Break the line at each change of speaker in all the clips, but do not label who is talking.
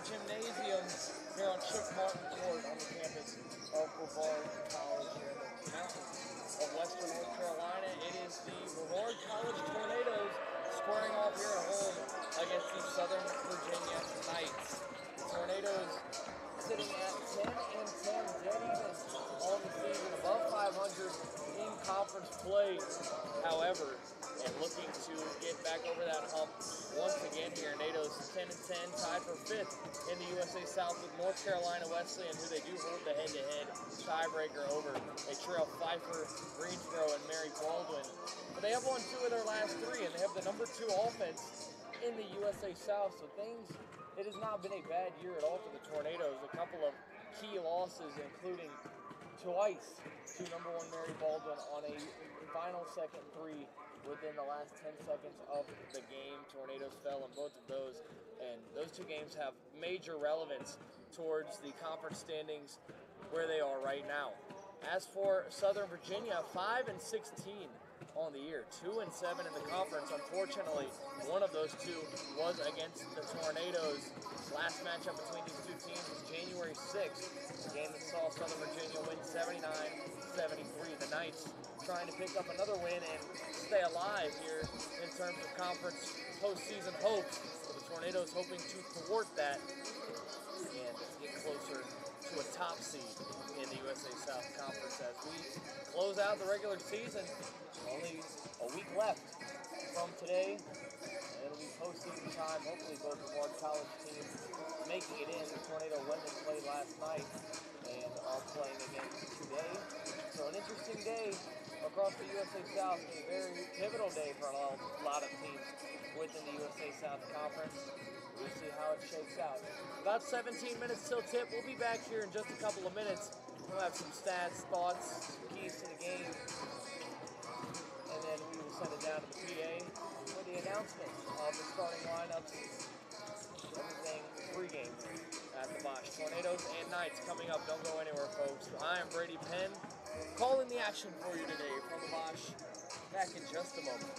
Gymnasium here on Chip Martin Court on the campus of Brevard College here in the mountains of western North Carolina. It is the Brevard College Tornadoes squaring off here at home against the Southern Virginia Knights. The Tornadoes sitting at 10-10, dead even on the season, above 500 in conference play. However, and looking to get back over that hump once again here. NATO's 10-10, tied for 5th in the USA South with North Carolina Wesleyan, who they do hold the head-to-head tiebreaker over. They trail Pfeiffer, Greensboro, and Mary Baldwin. But they have won 2 of their last 3, and they have the number 2 offense in the USA South. So it has not been a bad year at all for the Tornadoes. A couple of key losses, including twice to number 1 Mary Baldwin on a final second 3 within the last 10 seconds of the game. Tornadoes fell in both of those, and those 2 games have major relevance towards the conference standings where they are right now. As for Southern Virginia, 5-16 on the year, 2-7 in the conference. Unfortunately, one of those 2 was against the Tornadoes. Last matchup between these 2 teams was January 6th, a game that saw Southern Virginia win 79-73. The Knights trying to pick up another win and stay alive here in terms of conference postseason hopes. The Tornadoes hoping to thwart that and get closer to a top seed in the USA South Conference as we close out the regular season. Only a week left from today. It'll be postseason time. Hopefully both of our college teams making it in. The Tornado women played last night and are playing again today. So an interesting day across the USA South. A very pivotal day for a lot of teams within the USA South Conference. We'll see how it shakes out. About 17 minutes till tip. We'll be back here in just a couple of minutes. We'll have some stats, thoughts, keys to the game. And then we will send it down to the PA for the announcement of the starting lineups. Everything pregame at the Bosch. Tornadoes and Knights coming up. Don't go anywhere, folks. I am Brady Penn, calling the action for you today from the Bosch. Back in just a moment.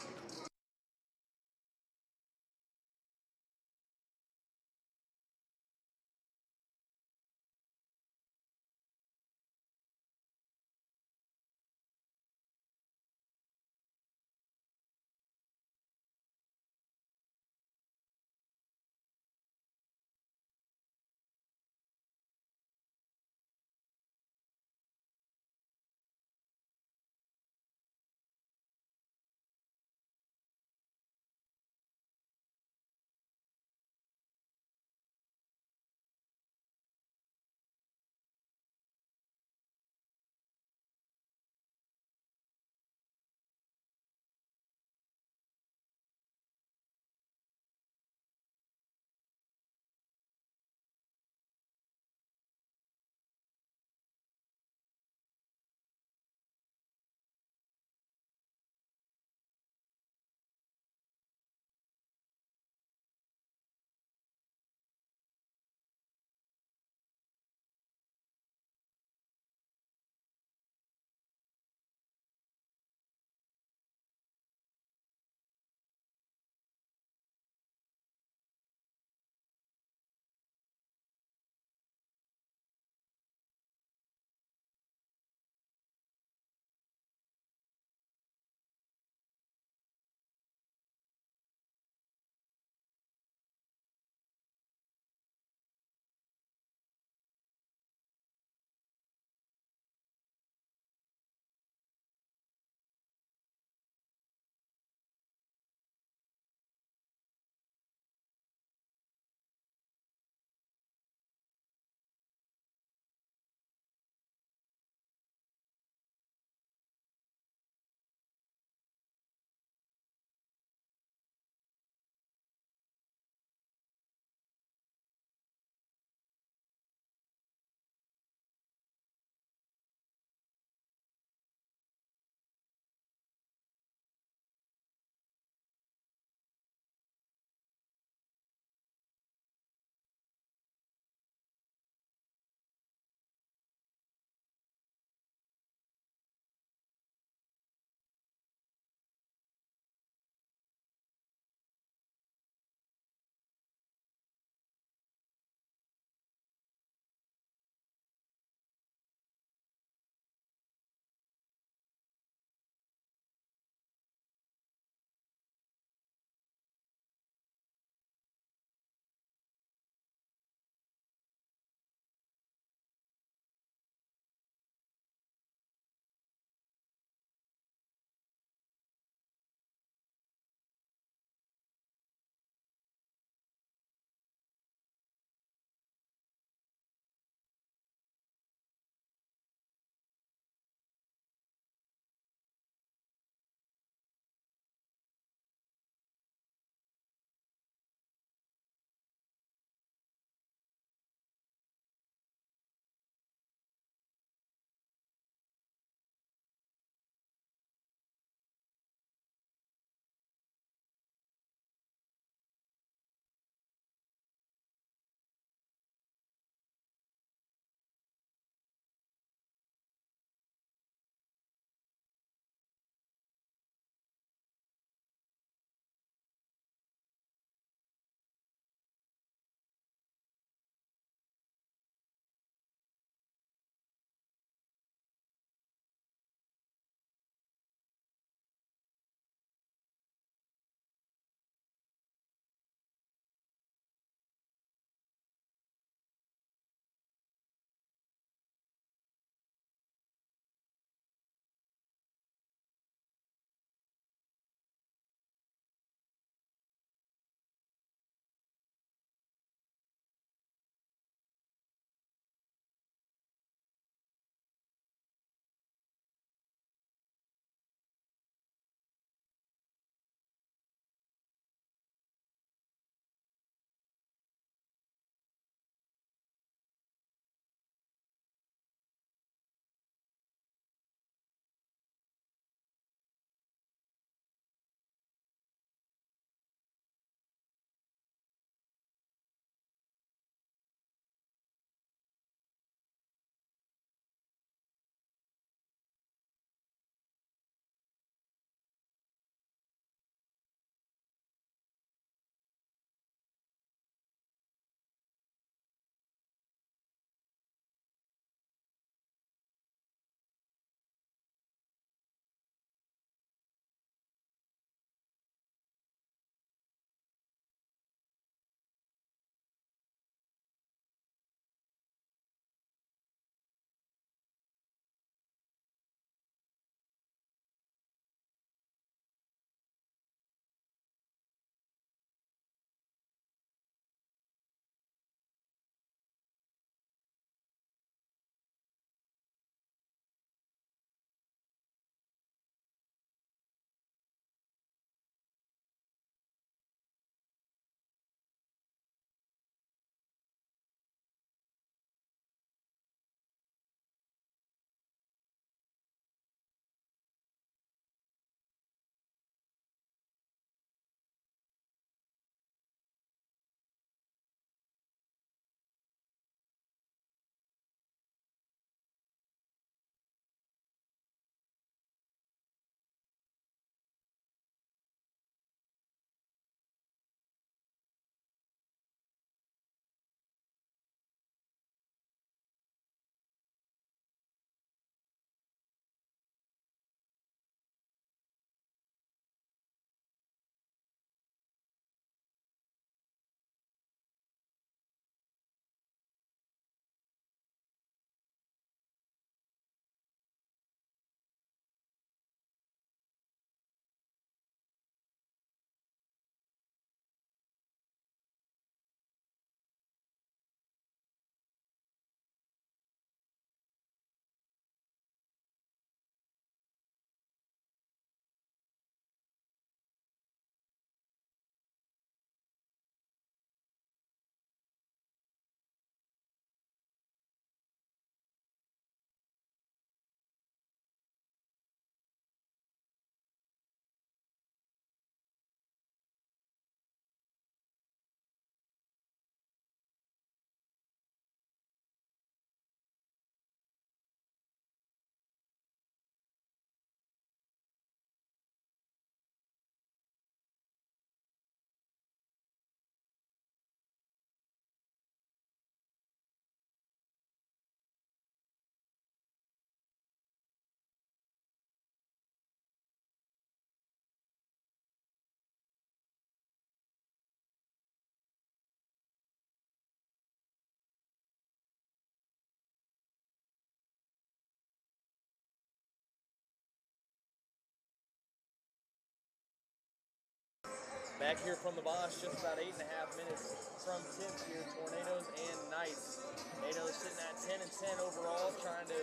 Back here from the Bosch, just about 8.5 minutes from tip here, Tornadoes and Knights. Tornadoes sitting at 10 and 10 overall, trying to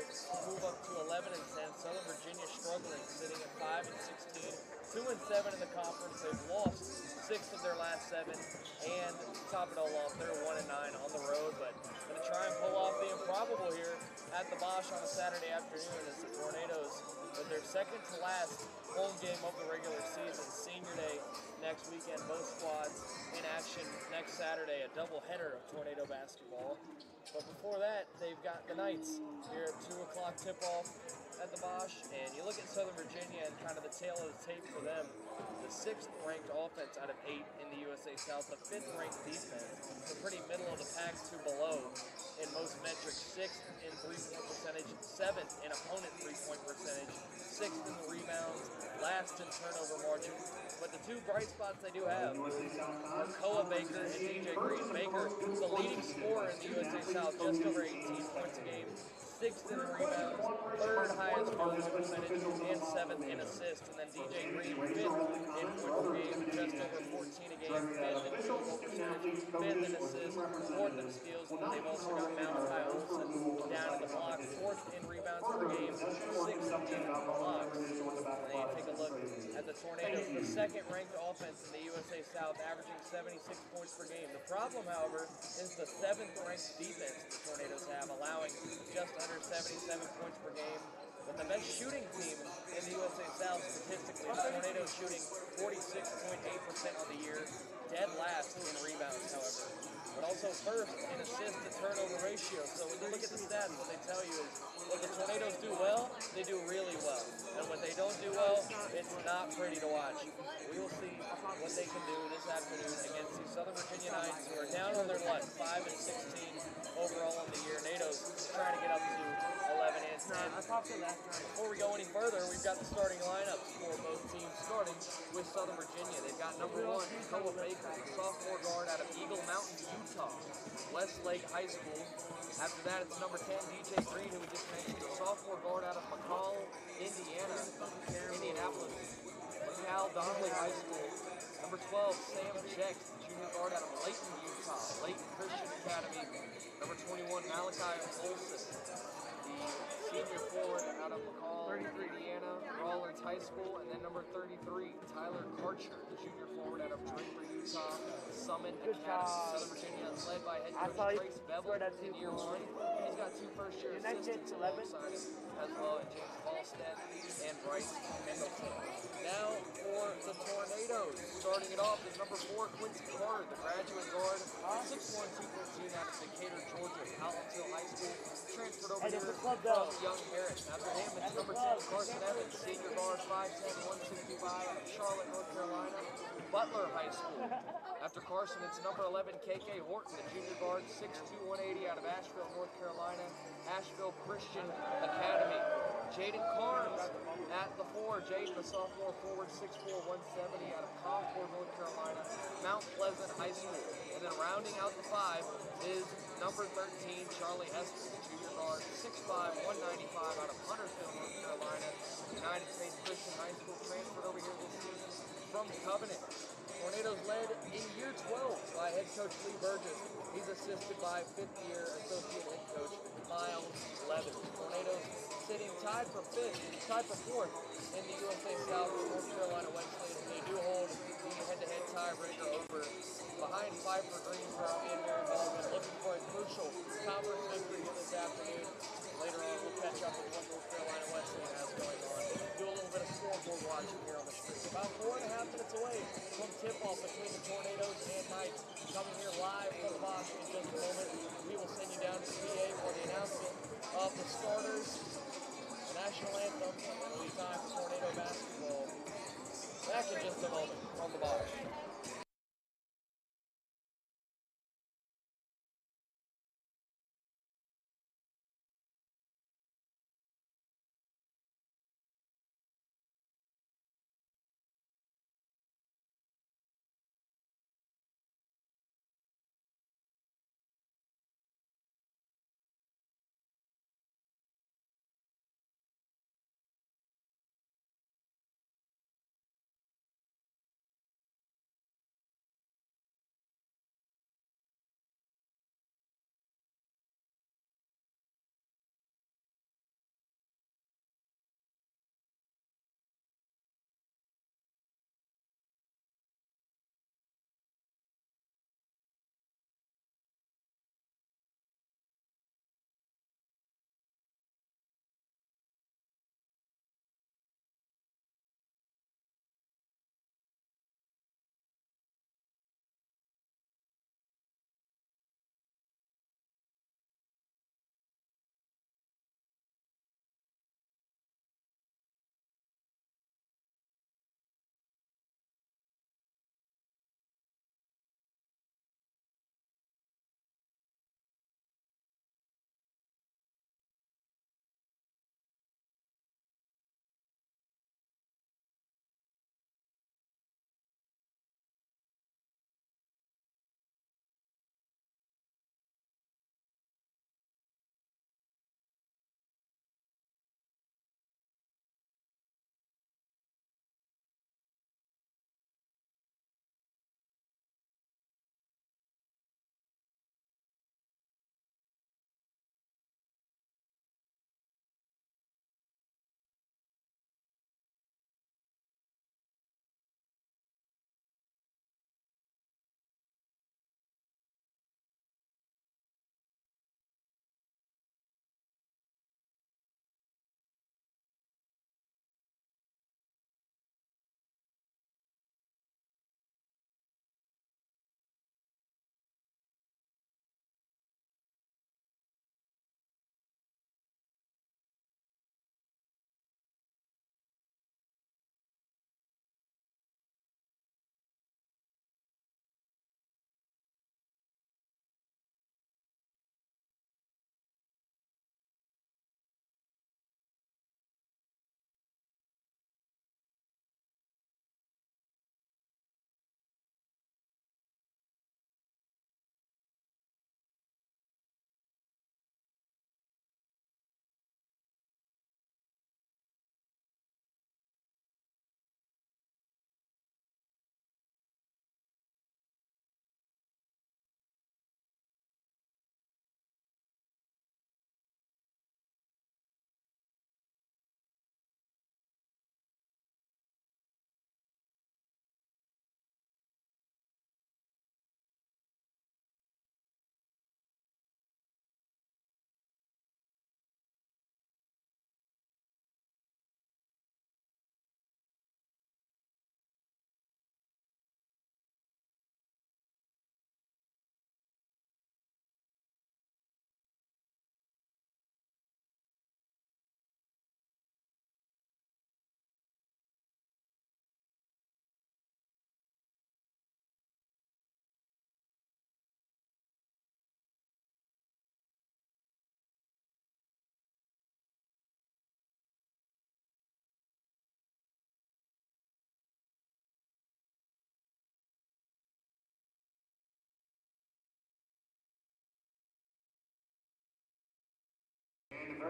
move up to 11 and 10. Southern Virginia struggling, sitting at 5 and 16, 2 and 7 in the conference. They've lost 6 of their last 7, and to top it all off, they're 1 and 9 on the road, but going to try and pull off the improbable here at the Bosch on a Saturday afternoon as the Tornadoes, with their second to last home game of the regular season, Senior Day next weekend, both squads in action next Saturday, a doubleheader of Tornado basketball. But before that, they've got the Knights here at 2 o'clock tip-off at the Bosch, and you look at Southern Virginia and kind of the tail of the tape for them. The 6th ranked offense out of 8 in the USA South, the 5th ranked defense, so pretty middle of the pack to below in most metrics, 6th in three-point percentage, 7th in opponent three-point percentage, 6th in the rebounds, last in turnover margin. But the two bright spots they do have are Koa Baker and DJ Green. Baker, the leading scorer in the USA South, just over 18 points a game, 6th in rebounds, 3rd highest field goal percentage, and 7th in assists. And then DJ Green, 5th in points per game, just over 14 a game, 5th in field goal percentage, 5th in assists, 4th in steals. And then they've also got Malachi Olsen down in the block, 4th in rebounds per game, 6th in blocks. And then you take a look at the Tornadoes, the 2nd ranked offense in the USA South, averaging 76 points per game. The problem, however, is the 7th ranked defense the Tornadoes have, allowing just under 77 points per game. But the best shooting team in the USA South statistically, the Tornadoes shooting 46.8% on the year, dead last in rebounds, however, but also 1st in assist to turnover ratio. So when you look at the stats, what they tell you is when the Tornadoes do well, they do really well. And when they don't do well, it's not pretty to watch. We will see what they can do this afternoon against the Southern Virginia Knights, who are down on their luck, 5 and 16 overall on the year. NATO's trying to get up to 11 and 10. Before we go any further, we've got the starting lineups for both teams, starting with Southern Virginia. They've got number 1, Koa Baker, the sophomore guard out of Eagle Mountain, Utah, Westlake High School. After that, it's number 10, DJ Green, who we just mentioned, the sophomore guard out of McCall, Indiana, Indianapolis, McCall Donnelly High School. Number 12, Sam Jex, the junior guard out of Layton, Utah, Layton Christian Academy. Number 21, Malachi Olsen, the senior forward out of McCall, Indiana, Rollins High School. And then number 33, Tyler Karcher, the junior forward out of Draper, Utah, Summit Academy. Southern Virginia is led by head coach Trace Bevel in year 1. He's got 2 first-year assistants alongside him as well, and James Ballstead and Bryce Mendleton. Now for the Tornadoes, starting it off is number 4, Quincy Carter, the graduate guard, 6'1", 214 out of Decatur, Georgia, Allentown High School, transferred over here from Young Harris. After him, it's number 10, Carson Evans, senior guard, 5'10", 165 out of Charlotte, North Carolina, Butler High School. After Carson, it's number 11, KK Horton, the junior guard, 6'2", 180 out of Asheville, North Carolina, Asheville Christian Academy. Jaden Carnes at the 4, Jaden, the sophomore forward, 6'4", 170 out of Concord, North Carolina, Mount Pleasant High School. And then rounding out the 5 is number 13, Charlie Hester, the junior guard, 6'5", 195 out of Huntersville, North Carolina, United States Christian High School, transferred over here this season from Covenant. Tornadoes led in year 12 by head coach Lee Burgess. He's assisted by 5th-year associate head coach Miles Levin. Tornadoes sitting tied for 4th in the USA South with North Carolina Westlake. They do hold the head-to-head tiebreaker over behind Piper Greensboro and Mary Baldwin, looking for a crucial conference victory here this afternoon. Later on, we'll catch up with what North Carolina Wesleyan has going on. Do a little bit of scoreboard watching here on the street. About 4.5 minutes away from tip-off between the Tornadoes and Knights. Coming here live from the Bosch in just a moment. We will send you down to the PA for the announcement of the starters, the national anthem, and it will be time for Tornado basketball. Back in just a moment from the Bosch.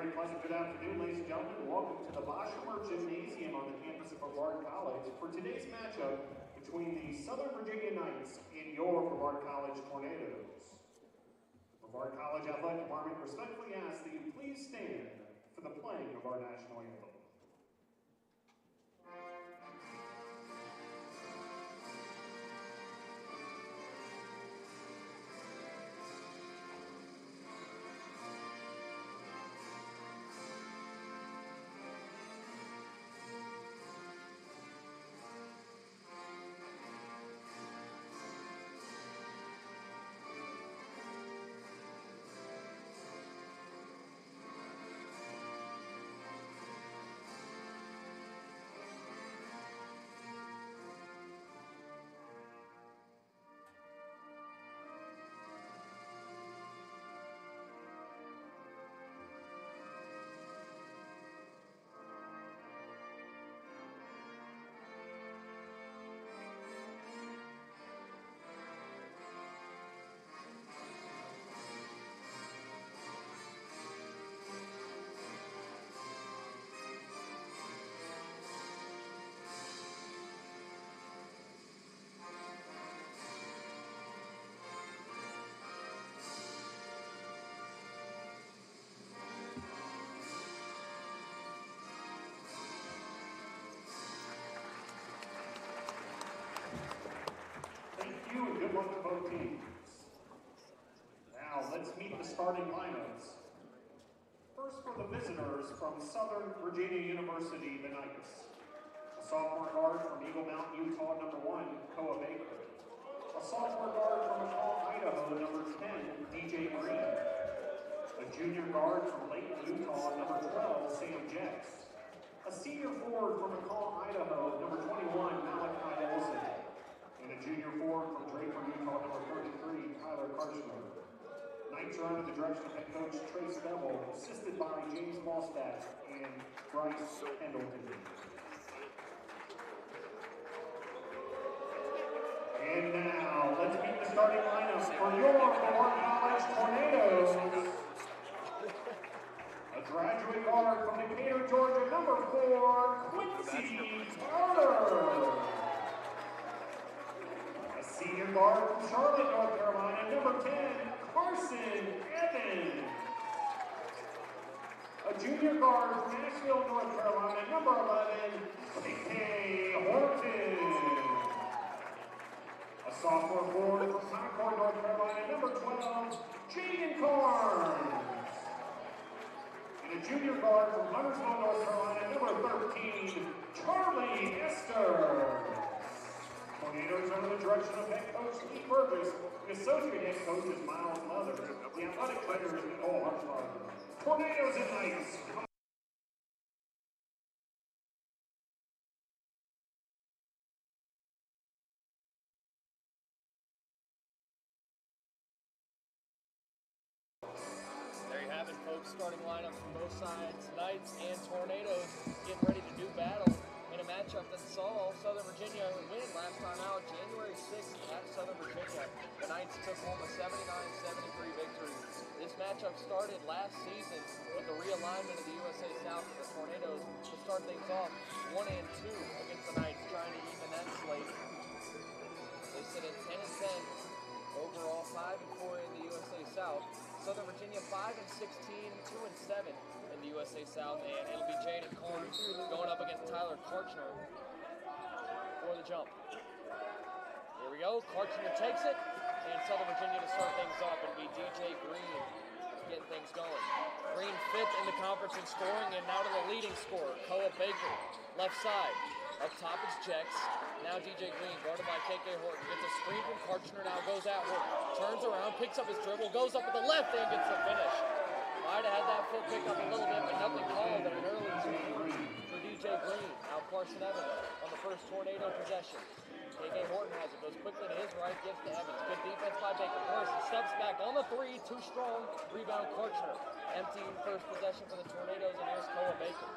very pleasant good afternoon, ladies and gentlemen. Welcome to the Boshamer Gymnasium on the campus of Brevard College for today's matchup between the Southern Virginia Knights and your Brevard College Tornadoes. The Brevard College Athletic Department respectfully asks that you please stand for the playing of our national anthem. And good luck to both teams. Now let's meet the starting lineups. First for the visitors from Southern Virginia University, the Knights. A sophomore guard from Eagle Mountain, Utah, number 1, Koa Baker. A sophomore guard from McCall, Idaho, number 10, DJ Green. A junior guard from Layton, Utah, number 12, Sam Jex. A senior forward from McCall, Idaho, number 21, Malachi Olson. And a junior forward from Draper, Utah, number 33, Tyler Karshner. Knights are under the direction of head coach Trace Bevel, assisted by James Mostat and Bryce Pendleton. And now, let's meet the starting lineup for your Brevard College Tornadoes. A graduate guard from Decatur, Georgia, number 4, Quincy Carter. Senior guard from Charlotte, North Carolina, number 10, Carson Evans. A junior guard from Nashville, North Carolina, number 11, K.K. Horton. A sophomore forward from Concord, North Carolina, number 12, Jaden Carnes. And a junior guard from Huntersville, North Carolina, number 13, Charlie Esther. Tornadoes under the direction of head coach Lee Burgess. The associate head coach is Miles Mother. The athletic trainer is Nicole Hartsbarger. Tornadoes and Knights.
There you have it, folks. Starting lineups from both sides. Knights and Tornadoes getting ready to do battle in a matchup that saw Southern Virginia win last time out, January 6th at Southern Virginia. The Knights took home a 79-73 victory. This matchup started last season with the realignment of the USA South and the Tornadoes to start things off 1-2 against the Knights, trying to even that slate. They sit at 10-10 overall, 5-4 in the USA South. Southern Virginia 5-16, 2-7 in the USA South, and it'll be Jaden Carnes going up against Tyler Karchner for the jump. Here we go, Karchner takes it, and Southern Virginia to start things off. It'll be DJ Green getting things going. Green 5th in the conference in scoring, and now to the leading scorer, Koa Baker, left side. Up top is Jex. Now DJ Green, guarded by K.K. Horton, gets a screen from Karchner, now goes at Horton. Turns around, picks up his dribble, goes up with the left and gets the finish. Might have had that foot pick up a little bit, but nothing called at an early two for DJ Green. Now Carson Evans on the first Tornado possession. K.K. Horton has it, goes quickly to his right, gives to Evans. Good defense by Baker. Carson steps back on the 3, too strong. Rebound Karchner. Empty first possession for the Tornadoes, and here's Koa Baker.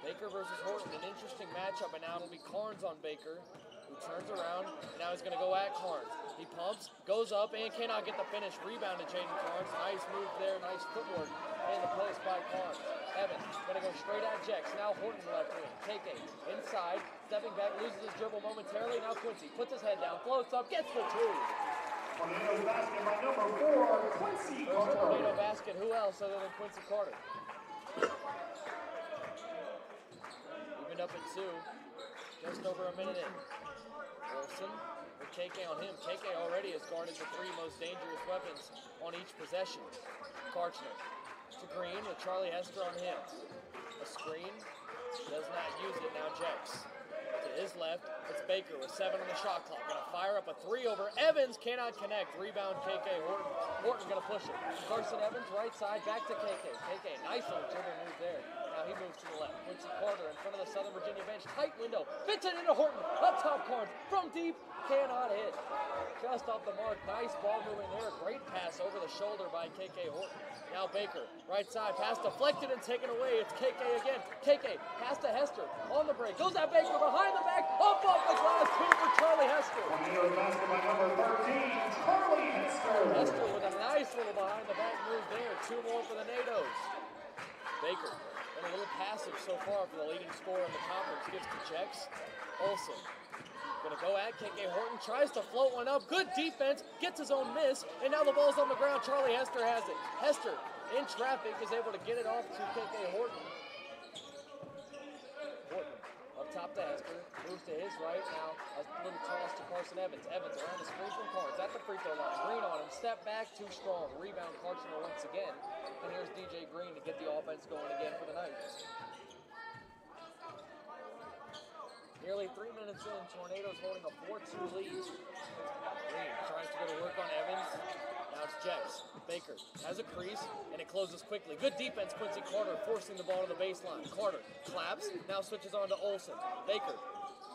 Baker versus Horton, an interesting matchup, and now it'll be Carnes on Baker, who turns around, and now he's going to go at Carnes. He pumps, goes up, and cannot get the finish. Rebound to Jaden Carnes. Nice move there, nice footwork in the post by Carnes. Evans gonna go straight at Jex. Now Horton left wing. KK inside, stepping back, loses his dribble momentarily. Now Quincy puts his head down, floats up, gets the two.
Tornado basket by number 4, Quincy
There's a
Carter.
tornado basket. Who else other than Quincy Carter? Evened up at 2. Just over a minute in. Wilson with KK on him. KK already has guarded the 3 most dangerous weapons on each possession. Karchner to Green with Charlie Hester on him. A screen. Does not use it. Now Jex. To his left, it's Baker with 7 on the shot clock. Gonna fire up a 3 over Evans. Cannot connect. Rebound KK Horton. Horton gonna push it. Carson Evans right side back to KK. KK, nice little dribble move there. Now he moves to the left. Quincy Carter in front of the Southern Virginia bench. Tight window. Fits it into Horton. Up top Carnes. From deep. Cannot hit. Just off the mark. Nice ball moving there. Great pass over the shoulder by KK Horton. Now Baker. Right side. Pass deflected and taken away. It's KK again. KK. Pass to Hester. On the break. Goes at Baker. Behind the back. Up off the glass. 2 for Charlie Hester.
Tornado basket by number 13, Charlie Hester.
Hester with a nice little behind the back move there. 2 more for the NATOs. Baker. Been a little passive so far for the leading scorer in the conference. Gives to Jex. Olsen. Gonna go at KK Horton. Tries to float one up. Good defense. Gets his own miss. And now the ball's on the ground. Charlie Hester has it. Hester in traffic is able to get it off to KK Horton. Horton up top to Hester. Moves to his right. Now a little toss to Carson Evans. Evans around the screen from Carnes. At the free throw line. Green on him. Step back. Too strong. Rebound Karchner once again. And here's DJ Green to get the offense going again for the Knights. Nearly 3 minutes in, Tornadoes holding a 4-2 lead. Green tries to go to work on Evans. Now it's Jex. Baker has a crease, and it closes quickly. Good defense, Quincy Carter forcing the ball to the baseline. Carter claps, now switches on to Olsen. Baker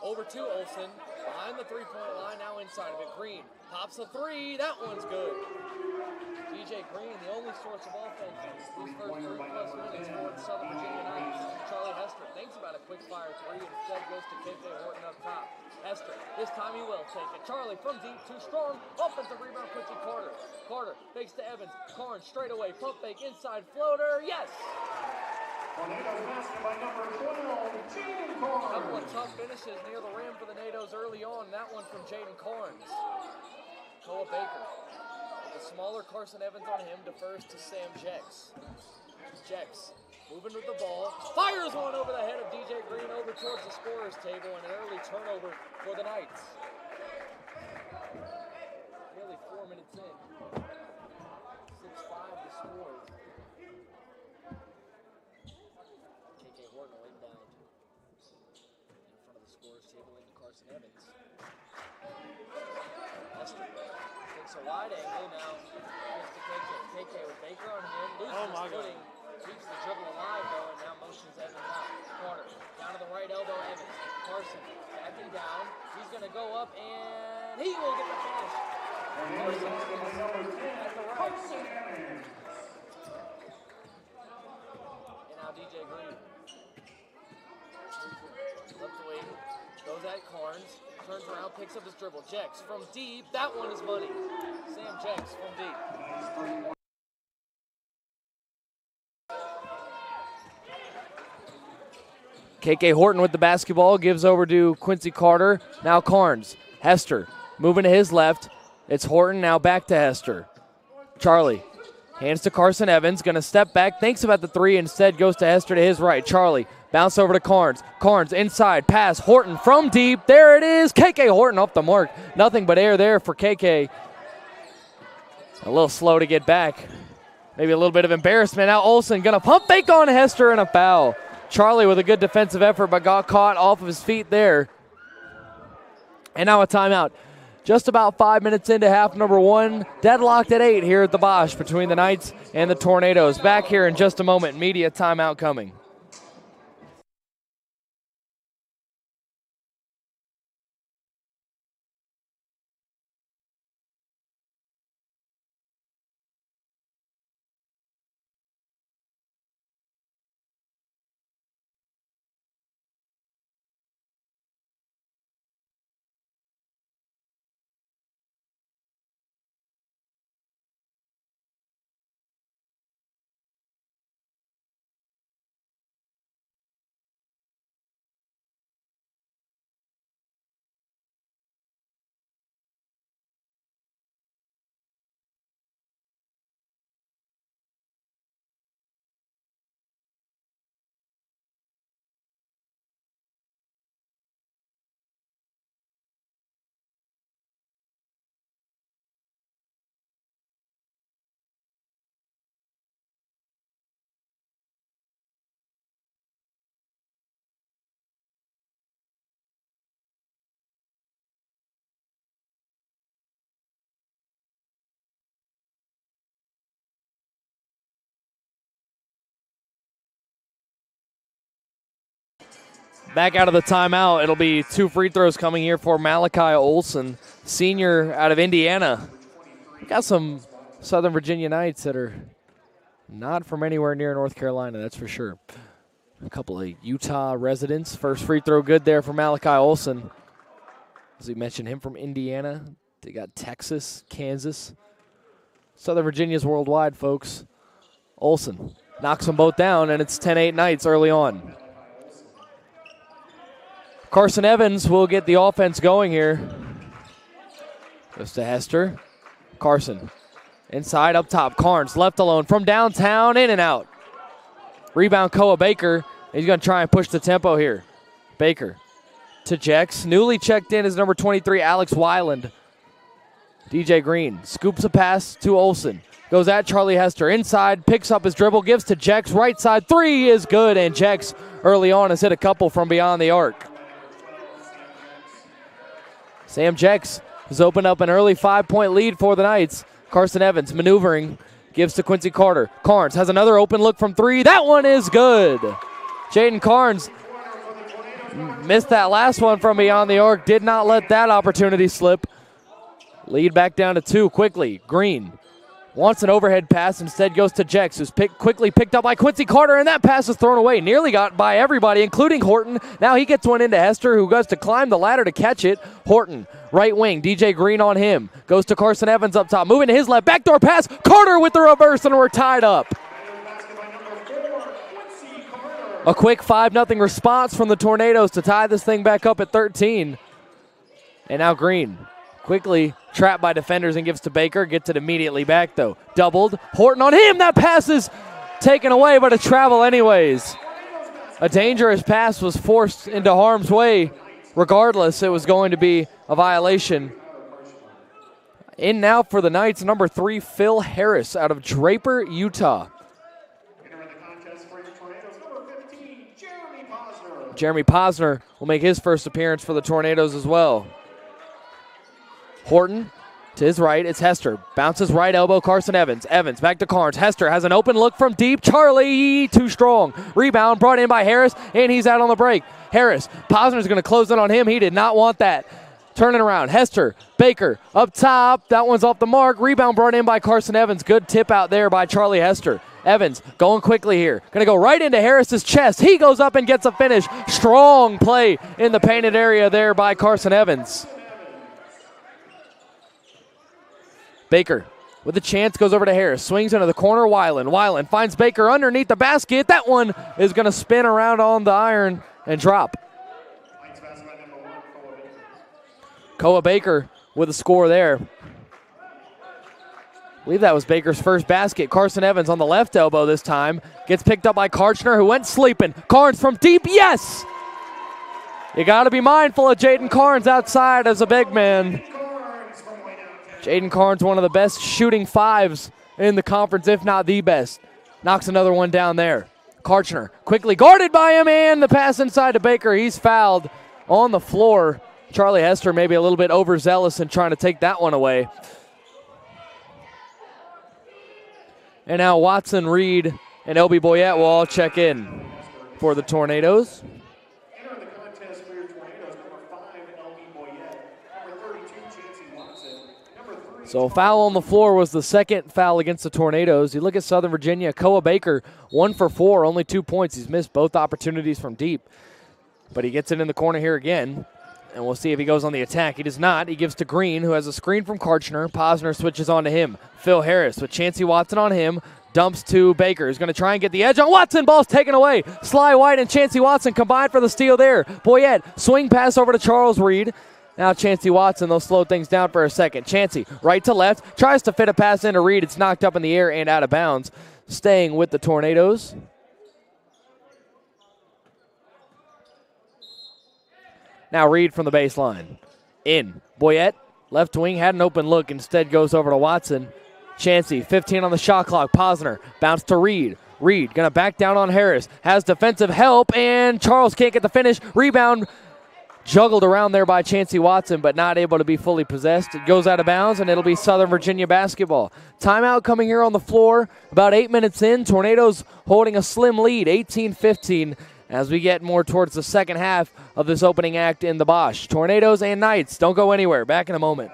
over to Olsen, behind the three-point line, now inside of it. Green pops a 3, that one's good. DJ Green, the only source of offense these first 3+ minutes for the Southern Virginia Knights. Charlie Hester thinks about a quick fire 3, instead goes to KK Horton up top. Hester, this time he will take it. Charlie from deep, too strong. Offensive rebound, Quincy Carter. Carter fakes to Evans. Carnes straight away, pump fake, inside floater, yes!
Tornado basket by number 12, Jaden Carnes.
Couple of tough finishes near the rim for the NATOs early on. That one from Jaden Carnes. Koa Baker. The smaller Carson Evans on him defers to Sam Jex. Jex moving with the ball. Fires one over the head of DJ Green over towards the scorer's table, and an early turnover for the Knights. Nearly 4 minutes in. 6-5 the score. KK Horton inbound in front of the scorer's table into Carson Evans. Hester takes a wide angle now. Gives to KK. KK with Baker on him. Loses his footing. Keeps the dribble alive though, and now motions Evans out. Carter down to the right elbow. Evans. Carson backing down. He's going to go up and he will get the finish. Carson at the right. And now DJ Green. Left wing. Goes at Carnes. Turns around, picks up his dribble. Jex from deep. That one is money. Sam Jex from deep. KK Horton with the basketball. Gives over to Quincy Carter. Now Carnes. Hester moving to his left. It's Horton now back to Hester. Charlie hands to Carson Evans. Going to step back. Thinks about the 3. Instead goes to Hester to his right. Charlie. Bounce over to Carnes. Carnes inside. Pass. Horton from deep. There it is. KK Horton off the mark. Nothing but air there for KK. A little slow to get back. Maybe a little bit of embarrassment. Now Olsen going to pump fake on Hester and a foul. Charlie with a good defensive effort but got caught off of his feet there. And now a timeout. Just about 5 minutes into half number 1. Deadlocked at 8 here at the Bosch between the Knights and the Tornadoes. Back here in just a moment. Media timeout coming. back out of the timeout. It'll be 2 free throws coming here for Malachi Olson, senior out of Indiana. Got some Southern Virginia Knights that are not from anywhere near North Carolina, that's for sure. A couple of Utah residents. First free throw good there for Malachi Olson. As we mentioned, him from Indiana. They got Texas, Kansas. Southern Virginia's worldwide, folks. Olson knocks them both down, and it's 10-8 Knights early on. Carson Evans will get the offense going here. Goes to Hester. Carson inside, up top. Carnes left alone from downtown, in and out. Rebound, Koa Baker. He's going to try and push the tempo here. Baker to Jex. Newly checked in is number 23, Alex Weiland. DJ Green scoops a pass to Olson. Goes at Charlie Hester. Inside, picks up his dribble, gives to Jex. Right side, 3 is good, and Jex early on has hit a couple from beyond the arc. Sam Jex has opened up an early 5-point lead for the Knights. Carson Evans maneuvering, gives to Quincy Carter. Carnes has another open look from 3. That one is good. Jaden Carnes missed that last one from beyond the arc. Did not let that opportunity slip. Lead back down to 2 quickly. Green wants an overhead pass, instead goes to Jex, who's quickly picked up by Quincy Carter, and that pass is thrown away. Nearly got by everybody, including Horton. Now he gets one into Hester, who goes to climb the ladder to catch it. Horton, right wing, DJ Green on him. Goes to Carson Evans up top, moving to his left. Backdoor pass, Carter with the reverse, and we're tied up. A quick 5-0 response from the Tornadoes to tie this thing back up at 13. And now Green quickly trapped by defenders and gives to Baker. Gets it immediately back, though. Doubled. Horton on him. That pass is taken away, but a travel anyways. A dangerous pass was forced into harm's way. Regardless, it was going to be a violation. In now for the Knights, number 3, Phil Harris out of Draper, Utah. Jeremy Posner will make his first appearance for the Tornadoes as well. Horton to his right, it's Hester. Bounces right elbow, Carson Evans. Evans back to Carnes. Hester has an open look from deep. Charlie, too strong. Rebound brought in by Harris, and he's out on the break. Harris, Posner's going to close in on him. He did not want that. Turning around, Hester, Baker, up top. That one's off the mark. Rebound brought in by Carson Evans. Good tip out there by Charlie Hester. Evans going quickly here. Going to go right into Harris's chest. He goes up and gets a finish. Strong play in the painted area there by Carson Evans. Baker with a chance goes over to Harris. Swings into the corner, Weiland. Weiland finds Baker underneath the basket. That one is going to spin around on the iron and drop. Koa Baker with a score there. I believe that was Baker's first basket. Carson Evans on the left elbow this time. Gets picked up by Karchner, who went sleeping. Carnes from deep, yes! You got to be mindful of Jaden Carnes outside as a big man. Jaden Carnes, one of the best shooting 5s in the conference, if not the best. Knocks another one down there. Karchner quickly guarded by him, and the pass inside to Baker. He's fouled on the floor. Charlie Hester maybe a little bit overzealous in trying to take that one away. And now Watson, Reed, and L.B. Boyette will all check in for the Tornadoes.
Entering the contest for your Tornadoes, number 5, L.B. Boyette. Number 32, Chancey Watson. Number 3.
So a foul on the floor was the second foul against the Tornadoes. You look at Southern Virginia, Koa Baker, 1 for 4, only 2 points. He's missed both opportunities from deep. But he gets it in the corner here again. And we'll see if he goes on the attack. He does not. He gives to Green, who has a screen from Karchner. Posner switches on to him. Phil Harris with Chancey Watson on him. Dumps to Baker. He's going to try and get the edge on Watson. Ball's taken away. Sly White and Chancey Watson combined for the steal there. Boyette, swing pass over to Charles Reed. Now Chancey Watson, they'll slow things down for a second. Chancey, right to left, tries to fit a pass into Reed. It's knocked up in the air and out of bounds. Staying with the Tornadoes. Now Reed from the baseline. In. Boyette, left wing, had an open look. Instead goes over to Watson. Chancey, 15 on the shot clock. Posner, bounce to Reed. Reed going to back down on Harris. Has defensive help, and Charles can't get the finish. Rebound juggled around there by Chancey Watson, but not able to be fully possessed. It goes out of bounds, and it'll be Southern Virginia basketball. Timeout coming here on the floor. About 8 minutes in. Tornadoes holding a slim lead, 18-15.
as we get more towards the second half of this opening act in the Bosch. Tornadoes and Knights, don't go anywhere. Back in a moment.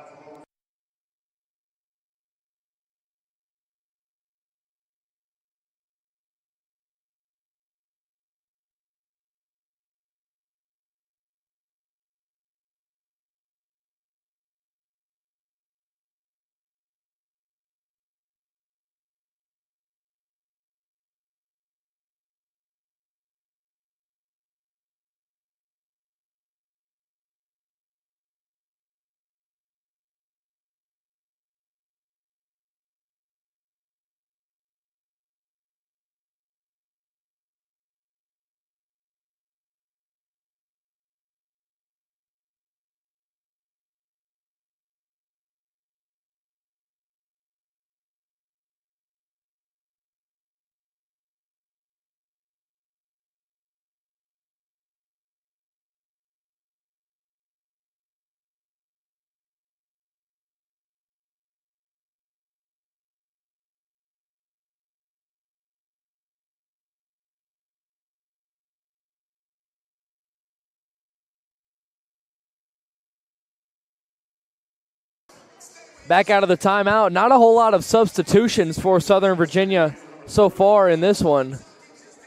Back out of the timeout. Not a whole lot of substitutions for Southern Virginia so far in this one.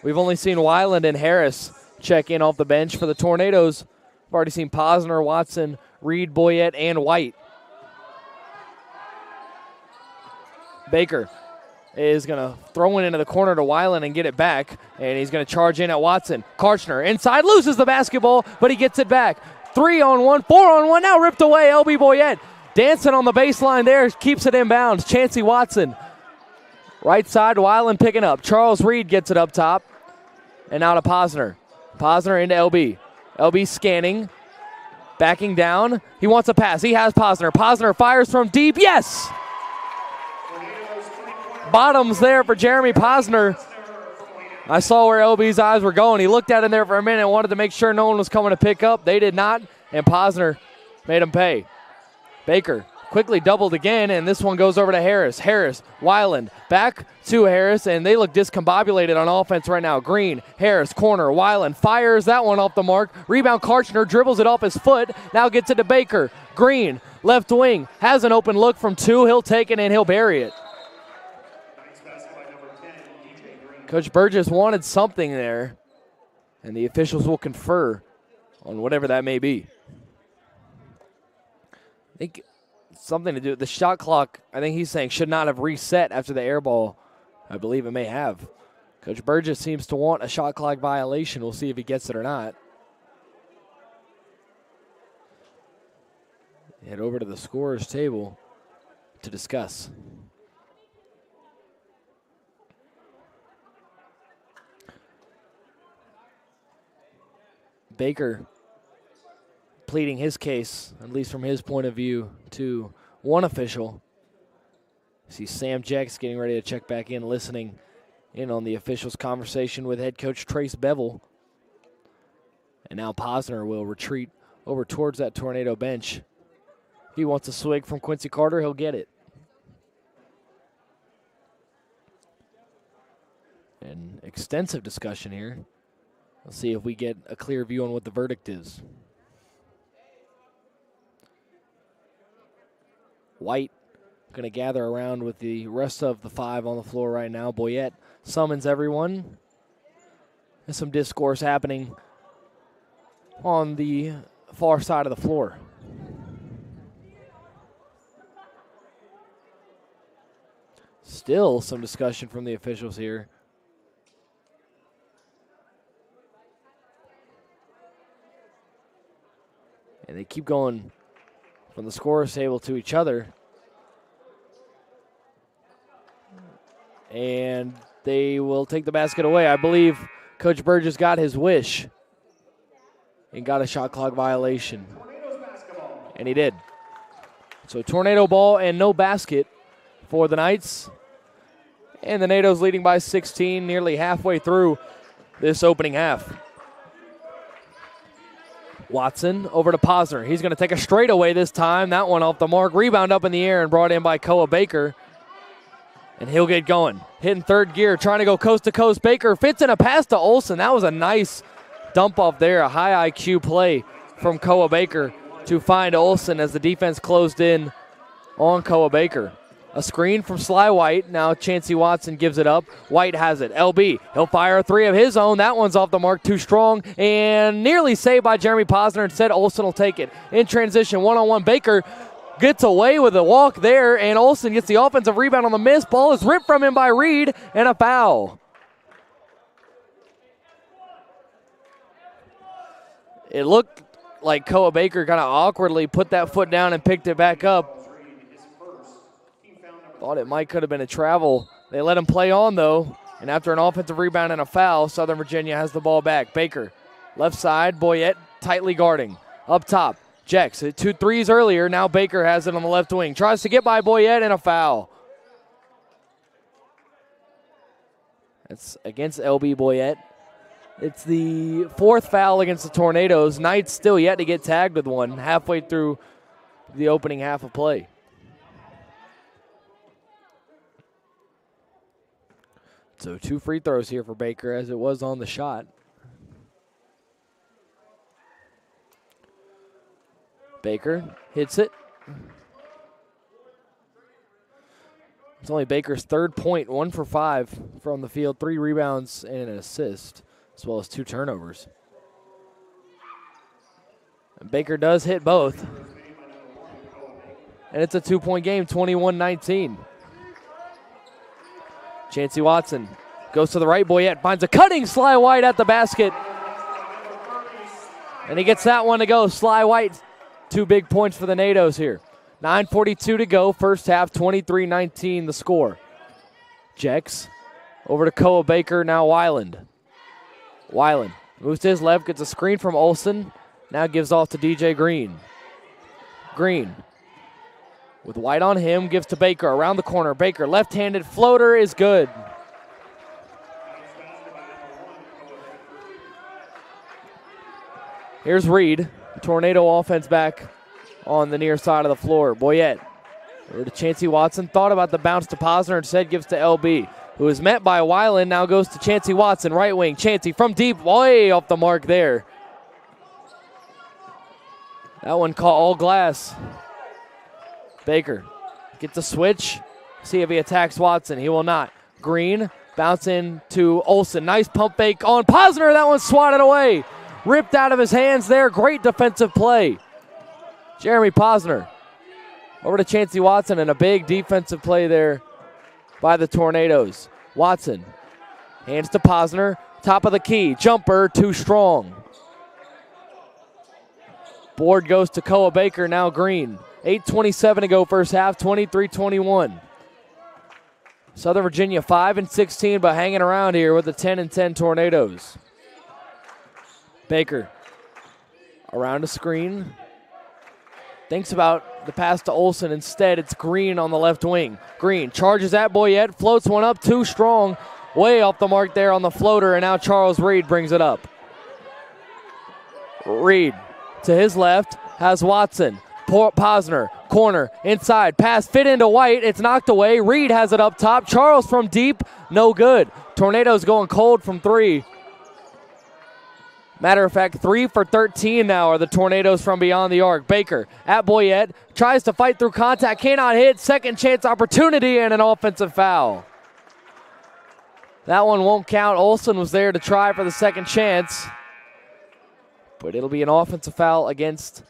We've only seen Weiland and Harris check in off the bench. For the Tornadoes, we've already seen Posner, Watson, Reed, Boyette, and White. Baker is going to throw it into the corner to Weiland and get it back, and he's going to charge in at Watson. Karchner inside, loses the basketball, but he gets it back. 3-on-1, 4-on-1, now ripped away, LB Boyette. Dancing on the baseline there, keeps it inbounds. Chancey Watson. Right side, Weiland picking up. Charles Reed gets it up top. And now to Posner. Posner into LB. LB scanning. Backing down. He wants a pass. He has Posner. Posner fires from deep. Yes! Bottoms there for Jeremy Posner. I saw where LB's eyes were going. He looked at him there for a minute and wanted to make sure no one was coming to pick up. They did not, and Posner made him pay. Baker quickly doubled again, and this one goes over to Harris. Harris, Weiland, back to Harris, and they look discombobulated on offense right now. Green, Harris, corner, Weiland fires that one off the mark. Rebound, Karchner dribbles it off his foot, now gets it to Baker. Green, left wing, has an open look from two. He'll take it and he'll bury it. Coach Burgess wanted something there, and the officials will confer on whatever that may be. I think something to do with the shot clock. I think he's saying should not have reset after the air ball. I believe it may have. Coach Burgess seems to want a shot clock violation. We'll see if he gets it or not. Head over to the scorer's table to discuss. Baker pleading his case, at least from his point of view, to one official. See Sam Jacks getting ready to check back in, listening in on the officials' conversation with head coach Trace Bevel. And now Posner will retreat over towards that Tornado bench. If he wants a swig from Quincy Carter, he'll get it. An extensive discussion here. Let's see if we get a clear view on what the verdict is. White going to gather around with the rest of the five on the floor right now. Boyette summons everyone. There's some discourse happening on the far side of the floor. Still some discussion from the officials here. And they keep going from the scorer's table to each other. And they will take the basket away. I believe Coach Burgess got his wish and got a shot clock violation. And he did. So Tornado ball and no basket for the Knights. And the Nados leading by 16, nearly halfway through this opening half. Watson over to Posner. He's going to take a straightaway this time. That one off the mark. Rebound up in the air and brought in by Koa Baker. And he'll get going. Hitting third gear, trying to go coast to coast. Baker fits in a pass to Olsen. That was a nice dump off there, a high IQ play from Koa Baker to find Olsen as the defense closed in on Koa Baker. A screen from Sly White. Now Chancey Watson gives it up. White has it. LB, he'll fire a three of his own. That one's off the mark, too strong, and nearly saved by Jeremy Posner. Instead, Olsen will take it. In transition, one-on-one, Baker gets away with a walk there, and Olsen gets the offensive rebound on the miss. Ball is ripped from him by Reed, and a foul. It looked like Koa Baker kind of awkwardly put that foot down and picked it back up. Thought it could have been a travel. They let him play on, though, and after an offensive rebound and a foul, Southern Virginia has the ball back. Baker, left side, Boyette tightly guarding. Up top, Jex hit 2 threes earlier. Now Baker has it on the left wing. Tries to get by Boyette, and a foul. That's against LB Boyette. It's the 4th foul against the Tornadoes. Knight's still yet to get tagged with one halfway through the opening half of play. So 2 free throws here for Baker, as it was on the shot. Baker hits it. It's only Baker's 3rd point, 1 for 5 from the field, 3 rebounds and an assist, as well as 2 turnovers. And Baker does hit both. And it's a 2-point game, 21-19. Chancey Watson goes to the right. Boyette finds a cutting Sly White at the basket. And he gets that one to go. Sly White, 2 big points for the NATOs here. 9:42 to go, first half, 23-19 the score. Jex over to Koa Baker, now Weiland. Weiland moves to his left, gets a screen from Olsen, now gives off to DJ Green. Green with White on him, gives to Baker around the corner. Baker, left-handed floater is good. Here's Reed, Tornado offense back on the near side of the floor. Boyette over to Chancey Watson. Thought about the bounce to Posner, instead gives to LB, who is met by Weiland. Now goes to Chancey Watson, right wing. Chancey from deep, way off the mark there. That one caught all glass. Baker gets a switch. See if he attacks Watson. He will not. Green bouncing to Olsen. Nice pump fake on Posner. That one swatted away. Ripped out of his hands there. Great defensive play. Jeremy Posner over to Chancey Watson, and a big defensive play there by the Tornadoes. Watson hands to Posner. Top of the key. Jumper too strong. Board goes to Koa Baker, now Green. 8:27 to go first half, 23-21. Southern Virginia 5-16, but hanging around here with the 10-10 Tornadoes. Baker around a screen. Thinks about the pass to Olsen. Instead, it's Green on the left wing. Green charges at Boyette, floats one up too strong. Way off the mark there on the floater, and now Charles Reed brings it up. Reed to his left has Watson. Posner, corner, inside, pass fit into White. It's knocked away. Reed has it up top. Charles from deep, no good. Tornadoes going cold from 3. Matter of fact, 3 for 13 now are the Tornadoes from beyond the arc. Baker at Boyette, tries to fight through contact, cannot hit. Second chance opportunity and an offensive foul. That one won't count. Olsen was there to try for the second chance, but it'll be an offensive foul against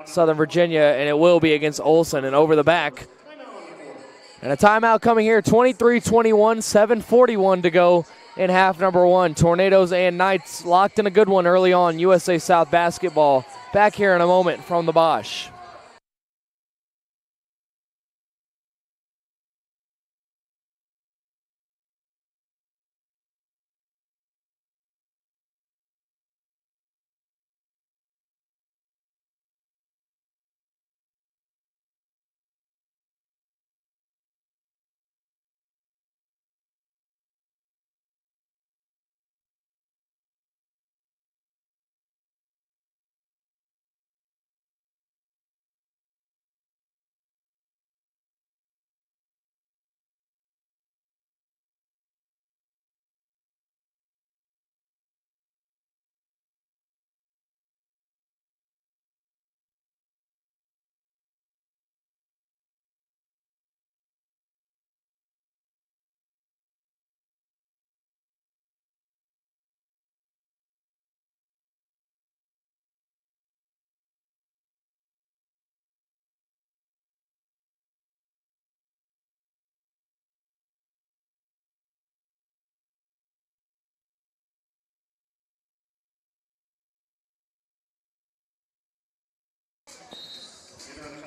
Southern Virginia, and it will be against Olsen, and over the back. And a timeout coming here, 23-21, 7:41 to go in half number 1. Tornadoes and Knights locked in a good one early on. USA South basketball. Back here in a moment from the Bosch.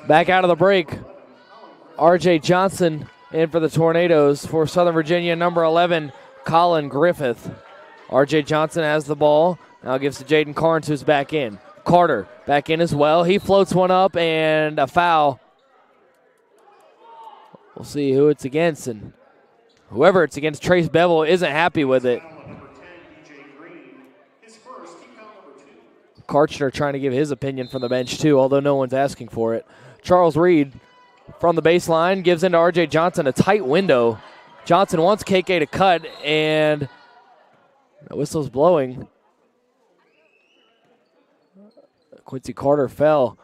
Back out of the break, R.J. Johnson in for the Tornadoes. For Southern Virginia, number 11, Colin Griffith. R.J. Johnson has the ball. Now gives to Jaden Carnes, who's back in. Carter back in as well. He floats one up, and a foul. We'll see who it's against, and whoever it's against, Trace Bevel, isn't happy with it. Karchner trying to give his opinion from the bench too, although no one's asking for it. Charles Reed from the baseline gives into R.J. Johnson, a tight window. Johnson wants KK to cut, and the whistle's blowing. Quincy Carter fell.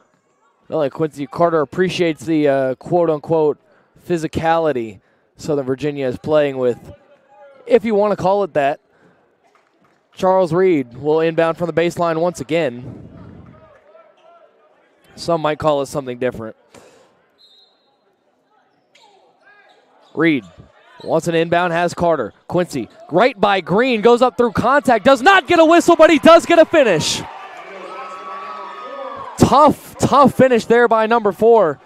Not like Quincy Carter appreciates the quote-unquote physicality Southern Virginia is playing with, if you want to call it that. Charles Reed will inbound from the baseline once again. Some might call it something different. Reed wants an inbound, has Carter. Quincy, right by Green, goes up through contact, does not get a whistle, but he does get a finish. Tough finish there by number 4.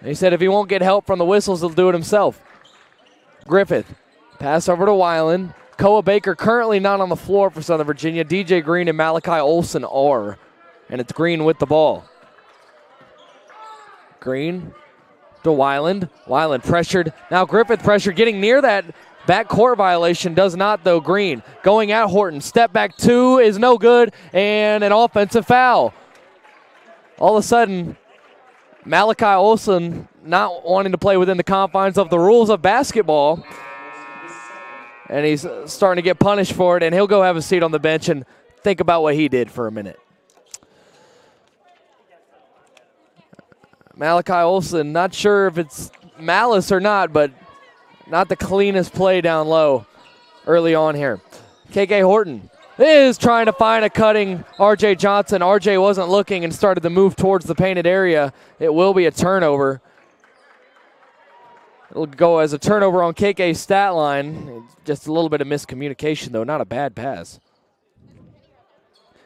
He said if he won't get help from the whistles, he'll do it himself. Griffith, pass over to Weiland. Koa Baker currently not on the floor for Southern Virginia. DJ Green and Malachi Olson are. And it's Green with the ball. Green to Weiland. Weiland pressured. Now Griffith pressured, getting near that backcourt violation. Does not, though. Green going at Horton. Step back 2 is no good. And an offensive foul. All of a sudden, Malachi Olson not wanting to play within the confines of the rules of basketball. And he's starting to get punished for it, and he'll go have a seat on the bench and think about what he did for a minute. Malachi Olson, not sure if it's malice or not, but not the cleanest play down low early on here. KK Horton is trying to find a cutting R.J. Johnson. R.J. wasn't looking and started to move towards the painted area. It will be a turnover. It'll go as a turnover on KK's stat line. Just a little bit of miscommunication, though. Not a bad pass.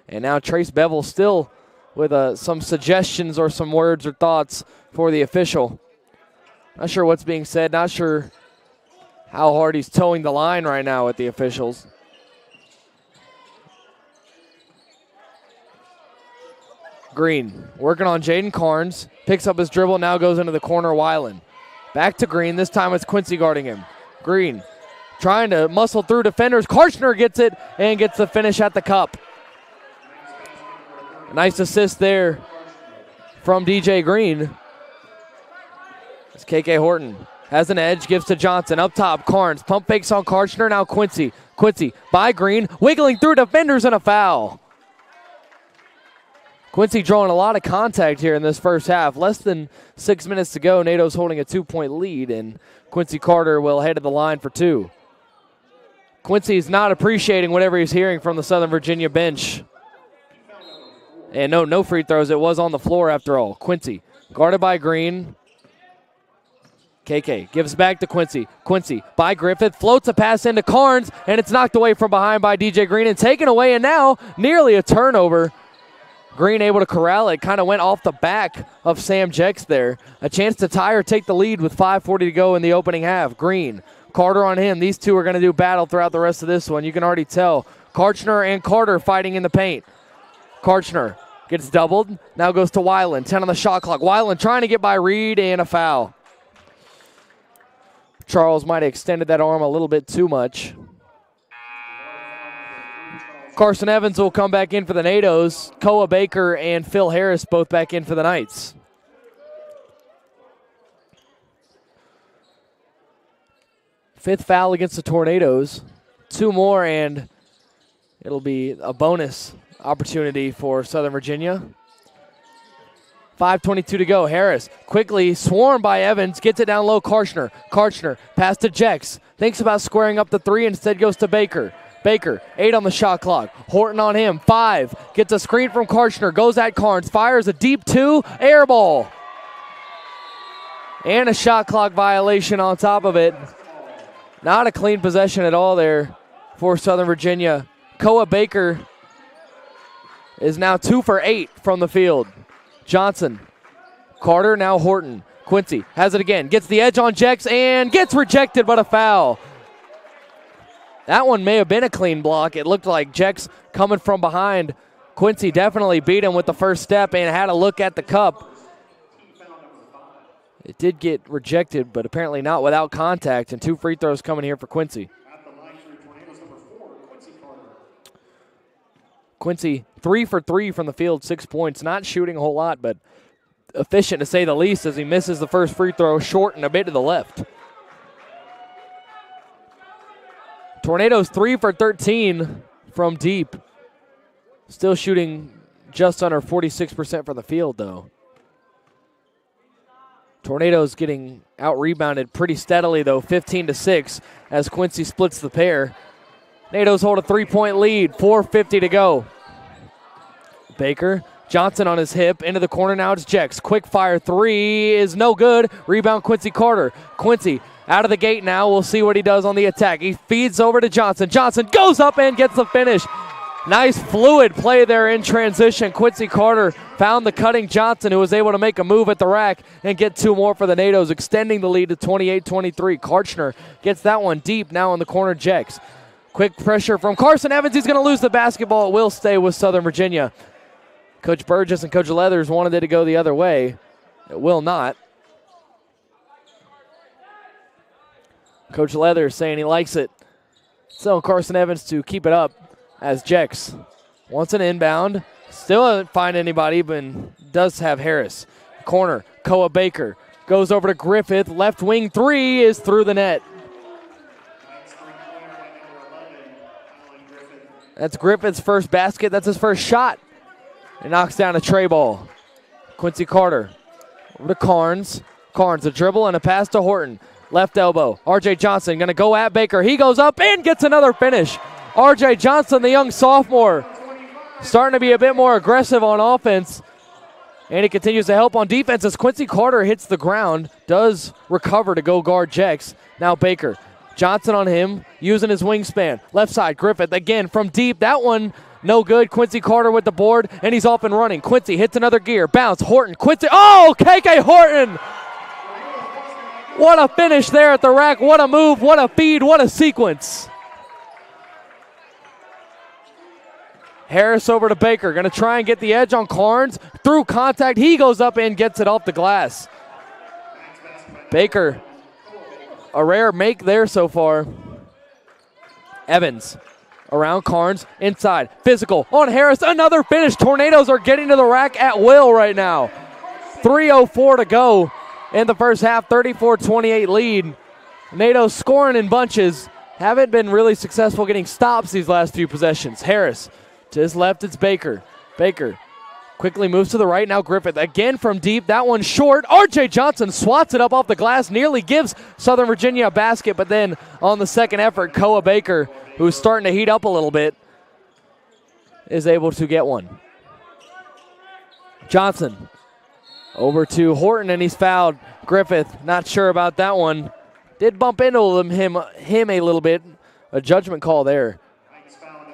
And now Trace Bevel still with some suggestions or some words or thoughts for the official. Not sure what's being said. Not sure how hard he's towing the line right now with the officials. Green working on Jaden Carnes. Picks up his dribble, now goes into the corner. Weiland. Back to Green. This time it's Quincy guarding him. Green trying to muscle through defenders. Karchner gets it and gets the finish at the cup. Nice assist there from DJ Green. It's KK Horton. Has an edge, gives to Johnson. Up top, Carnes. Pump fakes on Karchner. Now Quincy. Quincy by Green. Wiggling through defenders and a foul. Quincy drawing a lot of contact here in this first half. Less than 6 minutes to go. NATO's holding a 2-point lead, and Quincy Carter will head to the line for 2. Quincy's not appreciating whatever he's hearing from the Southern Virginia bench. And no free throws. It was on the floor after all. Quincy guarded by Green. KK gives back to Quincy. Quincy by Griffith. Floats a pass into Carnes, and it's knocked away from behind by DJ Green and taken away, and now nearly a turnover. Green able to corral it. Kind of went off the back of Sam Jex there. A chance to tie or take the lead with 5:40 to go in the opening half. Green, Carter on him. These two are going to do battle throughout the rest of this one. You can already tell. Karchner and Carter fighting in the paint. Karchner gets doubled. Now goes to Weiland. 10 on the shot clock. Weiland trying to get by Reed, and a foul. Charles might have extended that arm a little bit too much. Carson Evans will come back in for the NATOs. Koa Baker and Phil Harris both back in for the Knights. Fifth foul against the Tornadoes. 2 more, and it'll be a bonus opportunity for Southern Virginia. 5:22 to go. Harris quickly swarmed by Evans. Gets it down low. Karchner. Karchner pass to Jex. Thinks about squaring up the 3. Instead goes to Baker. Baker, 8 on the shot clock. Horton on him, 5. Gets a screen from Karchner. Goes at Carnes. Fires a deep 2. Air ball. And a shot clock violation on top of it. Not a clean possession at all there for Southern Virginia. Koa Baker is now 2 for 8 from the field. Johnson Carter, now Horton. Quincy has it again, gets the edge on Jex and gets rejected, but a foul. That one may have been a clean block. It looked like Jex coming from behind. Quincy definitely beat him with the first step and had a look at the cup. It did get rejected, but apparently not without contact, and 2 free throws coming here for Quincy. Quincy 3 for 3 from the field, 6 points. Not shooting a whole lot, but efficient to say the least as he misses the first free throw short and a bit to the left. Tornadoes 3 for 13 from deep. Still shooting just under 46% from the field, though. Tornadoes getting out-rebounded pretty steadily, though, 15-6 as Quincy splits the pair. Tornadoes hold a 3-point lead, 4:50 to go. Baker, Johnson on his hip, into the corner, now it's Jex. Quick fire three is no good. Rebound Quincy Carter. Quincy out of the gate now. We'll see what he does on the attack. He feeds over to Johnson. Johnson goes up and gets the finish. Nice fluid play there in transition. Quincy Carter found the cutting Johnson, who was able to make a move at the rack and get 2 more for the Nados, extending the lead to 28-23. Karchner gets that one deep now in the corner. Jex. Quick pressure from Carson Evans. He's going to lose the basketball. It will stay with Southern Virginia. Coach Burgess and Coach Leathers wanted it to go the other way. It will not. Coach Leathers saying he likes it. So Carson Evans to keep it up as Jex wants an inbound. Still doesn't find anybody, but does have Harris. Corner, Koa Baker goes over to Griffith. Left wing three is through the net. That's Griffith's first basket. That's his first shot. It knocks down a tray ball. Quincy Carter over to Carnes. Carnes, a dribble and a pass to Horton. Left elbow. R.J. Johnson going to go at Baker. He goes up and gets another finish. R.J. Johnson, the young sophomore, starting to be a bit more aggressive on offense. And he continues to help on defense as Quincy Carter hits the ground. Does recover to go guard Jex. Now Baker. Johnson on him, using his wingspan. Left side, Griffith again from deep. That one no good. Quincy Carter with the board, and he's off and running. Quincy hits another gear. Bounce. Horton. Quincy. Oh, KK Horton. What a finish there at the rack. What a move. What a feed. What a sequence. Harris over to Baker. Going to try and get the edge on Carnes. Through contact. He goes up and gets it off the glass. Baker. A rare make there so far. Evans. Around Carnes, inside, physical, on Harris, another finish. Tornadoes are getting to the rack at will right now. 3:04 to go in the first half, 34-28 lead. Tornadoes scoring in bunches. Haven't been really successful getting stops these last few possessions. Harris, to his left, it's Baker. Baker quickly moves to the right, now Griffith again from deep. That one short. R.J. Johnson swats it up off the glass, nearly gives Southern Virginia a basket, but then on the second effort, Koa Baker, who's starting to heat up a little bit, is able to get one. Johnson over to Horton, and he's fouled. Griffith, not sure about that one. Did bump into him a little bit. A judgment call there.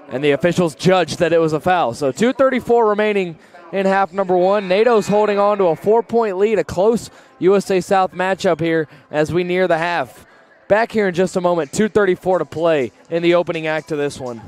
And the officials judged that it was a foul. So 2:34 remaining in half number one. Natos holding on to a 4-point lead, a close USA South matchup here as we near the half. Back here in just a moment, 2:34 to play in the opening act of this one.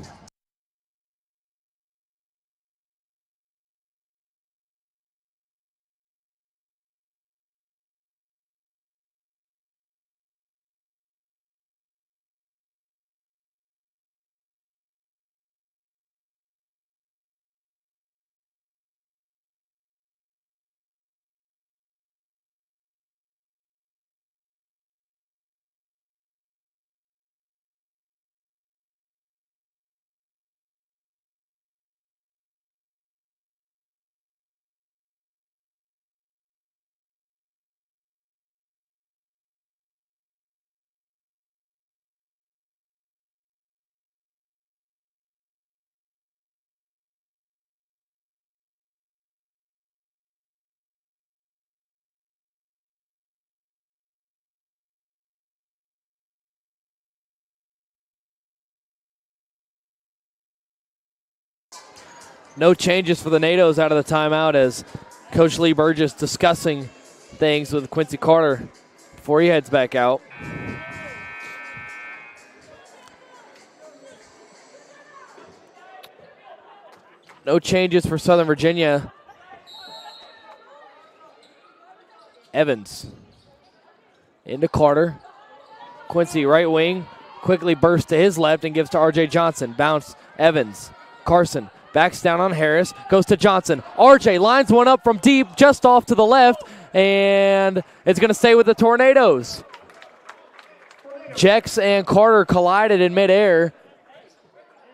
No changes for the Natos out of the timeout as Coach Lee Burgess discussing things with Quincy Carter before he heads back out. No changes for Southern Virginia. Evans into Carter. Quincy right wing, quickly bursts to his left and gives to RJ Johnson. Bounce, Evans. Carson backs down on Harris, goes to Johnson. RJ lines one up from deep, just off to the left, and it's going to stay with the Tornadoes. Jex and Carter collided in midair,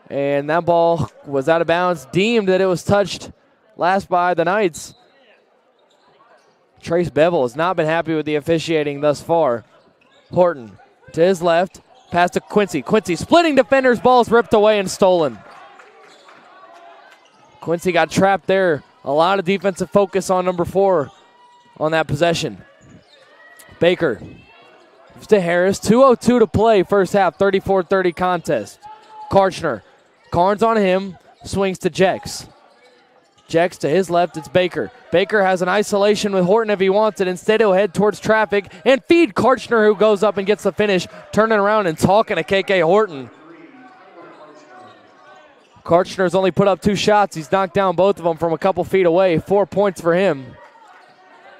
and that ball was out of bounds. Deemed that it was touched last by the Knights. Trace Bevel has not been happy with the officiating thus far. Horton to his left, pass to Quincy. Quincy splitting defenders, ball's ripped away and stolen. Quincy got trapped there. A lot of defensive focus on number 4 on that possession. Baker gives to Harris. 2:02 to play, first half, 34-30 contest. Karchner. Carnes on him, swings to Jex. Jex to his left, it's Baker. Baker has an isolation with Horton if he wants it. Instead, he'll head towards traffic and feed Karchner, who goes up and gets the finish, turning around and talking to KK Horton. Karchner's only put up 2 shots. He's knocked down both of them from a couple feet away. 4 points for him.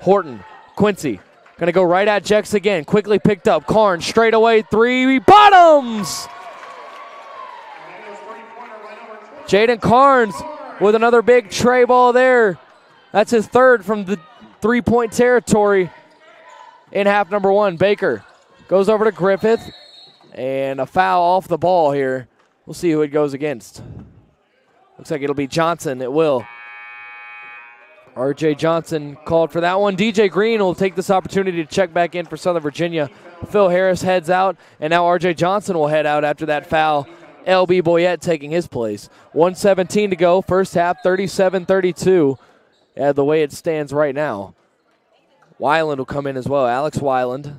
Horton, Quincy, going to go right at Jex again. Quickly picked up. Carnes straight away, 3, bottoms! Jaden Carnes with another big tray ball there. That's his 3rd from the 3-point territory in half number 1. Baker goes over to Griffith, and a foul off the ball here. We'll see who it goes against. Looks like it'll be Johnson. It will. RJ Johnson called for that one. DJ Green will take this opportunity to check back in for Southern Virginia. Phil Harris heads out, and now RJ Johnson will head out after that foul. LB Boyette taking his place. 1:17 to go, first half, 37-32. The way it stands right now. Weiland will come in as well. Alex Weiland.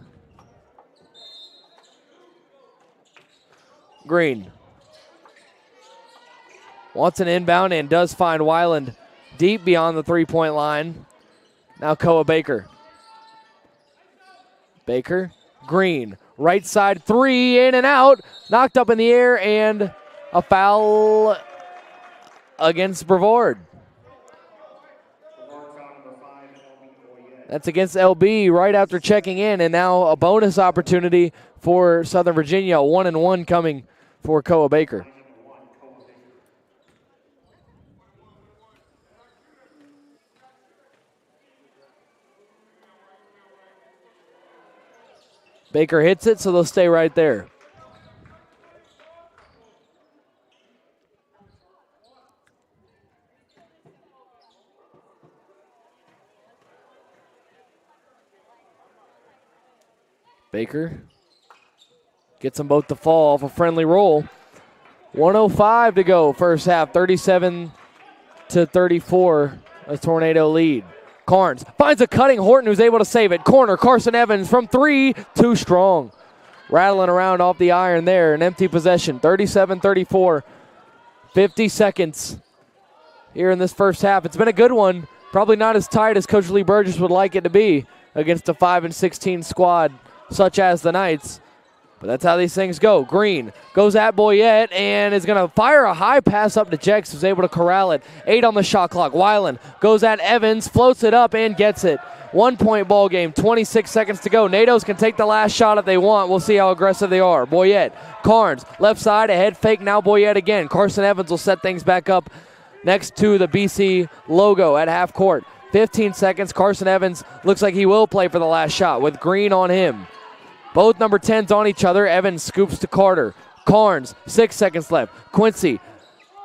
Green wants an inbound and does find Weiland deep beyond the 3-point line. Now Koa Baker. Baker, Green, right side 3, in and out, knocked up in the air, and a foul against Brevard. That's against LB right after checking in, and now a bonus opportunity for Southern Virginia. 1-1 coming for Koa Baker. Baker hits it, so they'll stay right there. Baker gets them both to fall off a friendly roll. 1:05 to go, first half, 37-34, a Tornado lead. Carnes finds a cutting Horton, who's able to save it. Corner, Carson Evans from 3, too strong. Rattling around off the iron there, an empty possession, 37-34. 50 seconds here in this first half. It's been a good one. Probably not as tight as Coach Lee Burgess would like it to be against a 5-16 squad such as the Knights. But that's how these things go. Green goes at Boyette and is going to fire a high pass up to Jex, who's able to corral it. 8 on the shot clock. Weiland goes at Evans, floats it up and gets it. 1-point ball game, 26 seconds to go. NATOs can take the last shot if they want. We'll see how aggressive they are. Boyette, Carnes, left side, a head fake, now Boyette again. Carson Evans will set things back up next to the BC logo at half court. 15 seconds. Carson Evans looks like he will play for the last shot with Green on him. Both number 10s on each other. Evans scoops to Carter. Carnes, 6 seconds left. Quincy,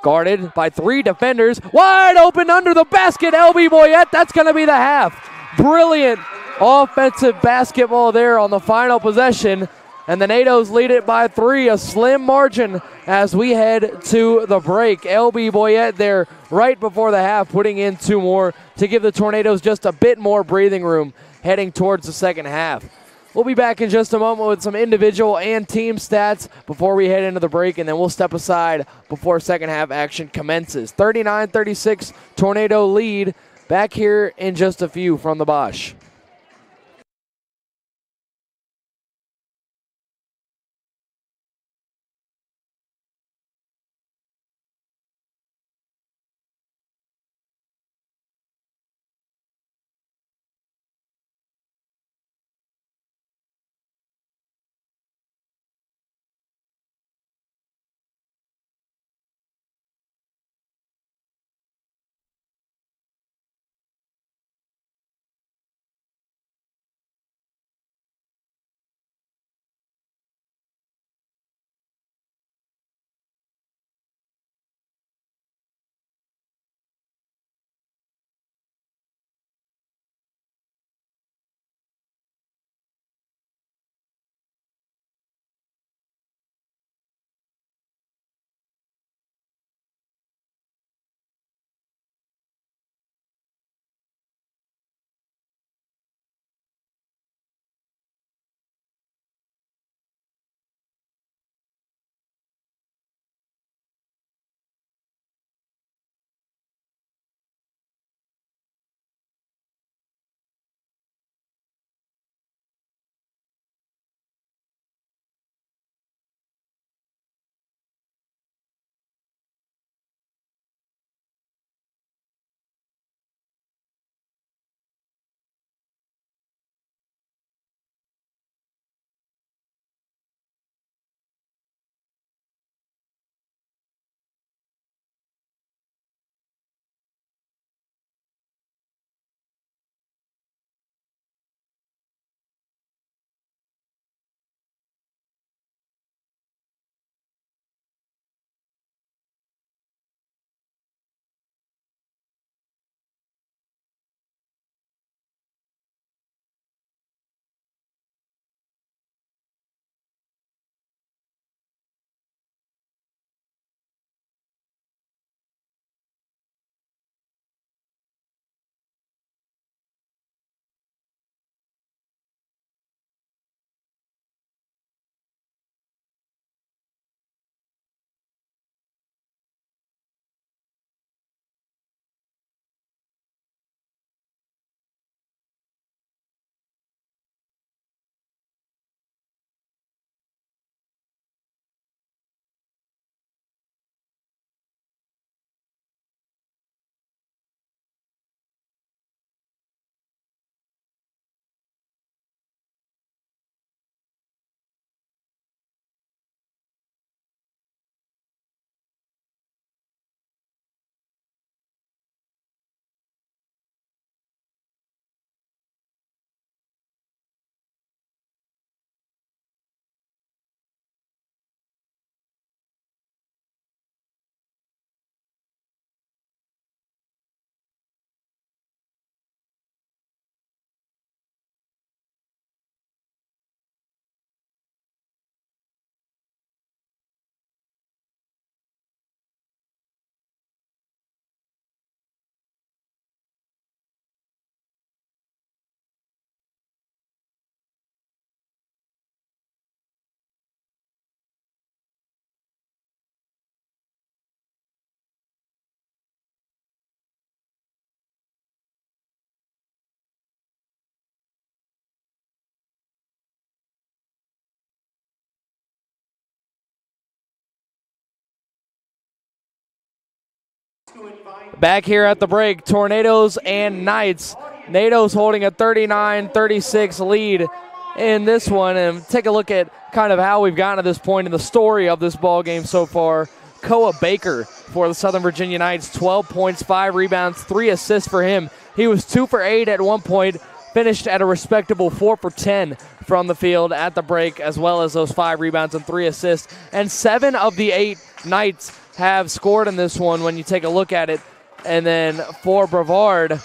guarded by 3 defenders. Wide open under the basket. LB Boyette, that's going to be the half. Brilliant offensive basketball there on the final possession. And the NATOs lead it by 3, a slim margin as we head to the break. LB Boyette there right before the half, putting in 2 more to give the Tornadoes just a bit more breathing room heading towards the second half. We'll be back in just a moment with some individual and team stats before we head into the break, and then we'll step aside before second half action commences. 39-36 Tornado lead. Back here in just a few from the Bosch. Back here at the break, Tornadoes and Knights. Nados holding a 39-36 lead in this one. And take a look at kind of how we've gotten to this point in the story of this ball game so far. Koa Baker for the Southern Virginia Knights, 12 points, 5 rebounds, 3 assists for him. He was 2 for 8 at one point, finished at a respectable 4 for 10 from the field at the break, as well as those 5 rebounds and 3 assists. And 7 of the 8 Knights have scored in this one when you take a look at it. And then for Brevard,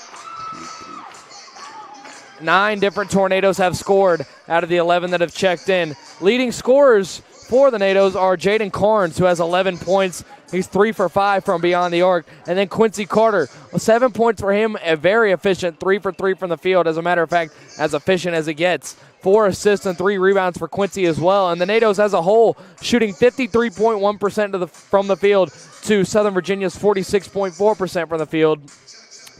9 different Tornadoes have scored out of the 11 that have checked in. Leading scorers for the Nados are Jaden Carnes, who has 11 points. He's 3 for 5 from beyond the arc. And then Quincy Carter, 7 points for him, a very efficient 3 for 3 from the field. As a matter of fact, as efficient as it gets. 4 assists and 3 rebounds for Quincy as well. And the Nados as a whole shooting 53.1% from the field to Southern Virginia's 46.4% from the field.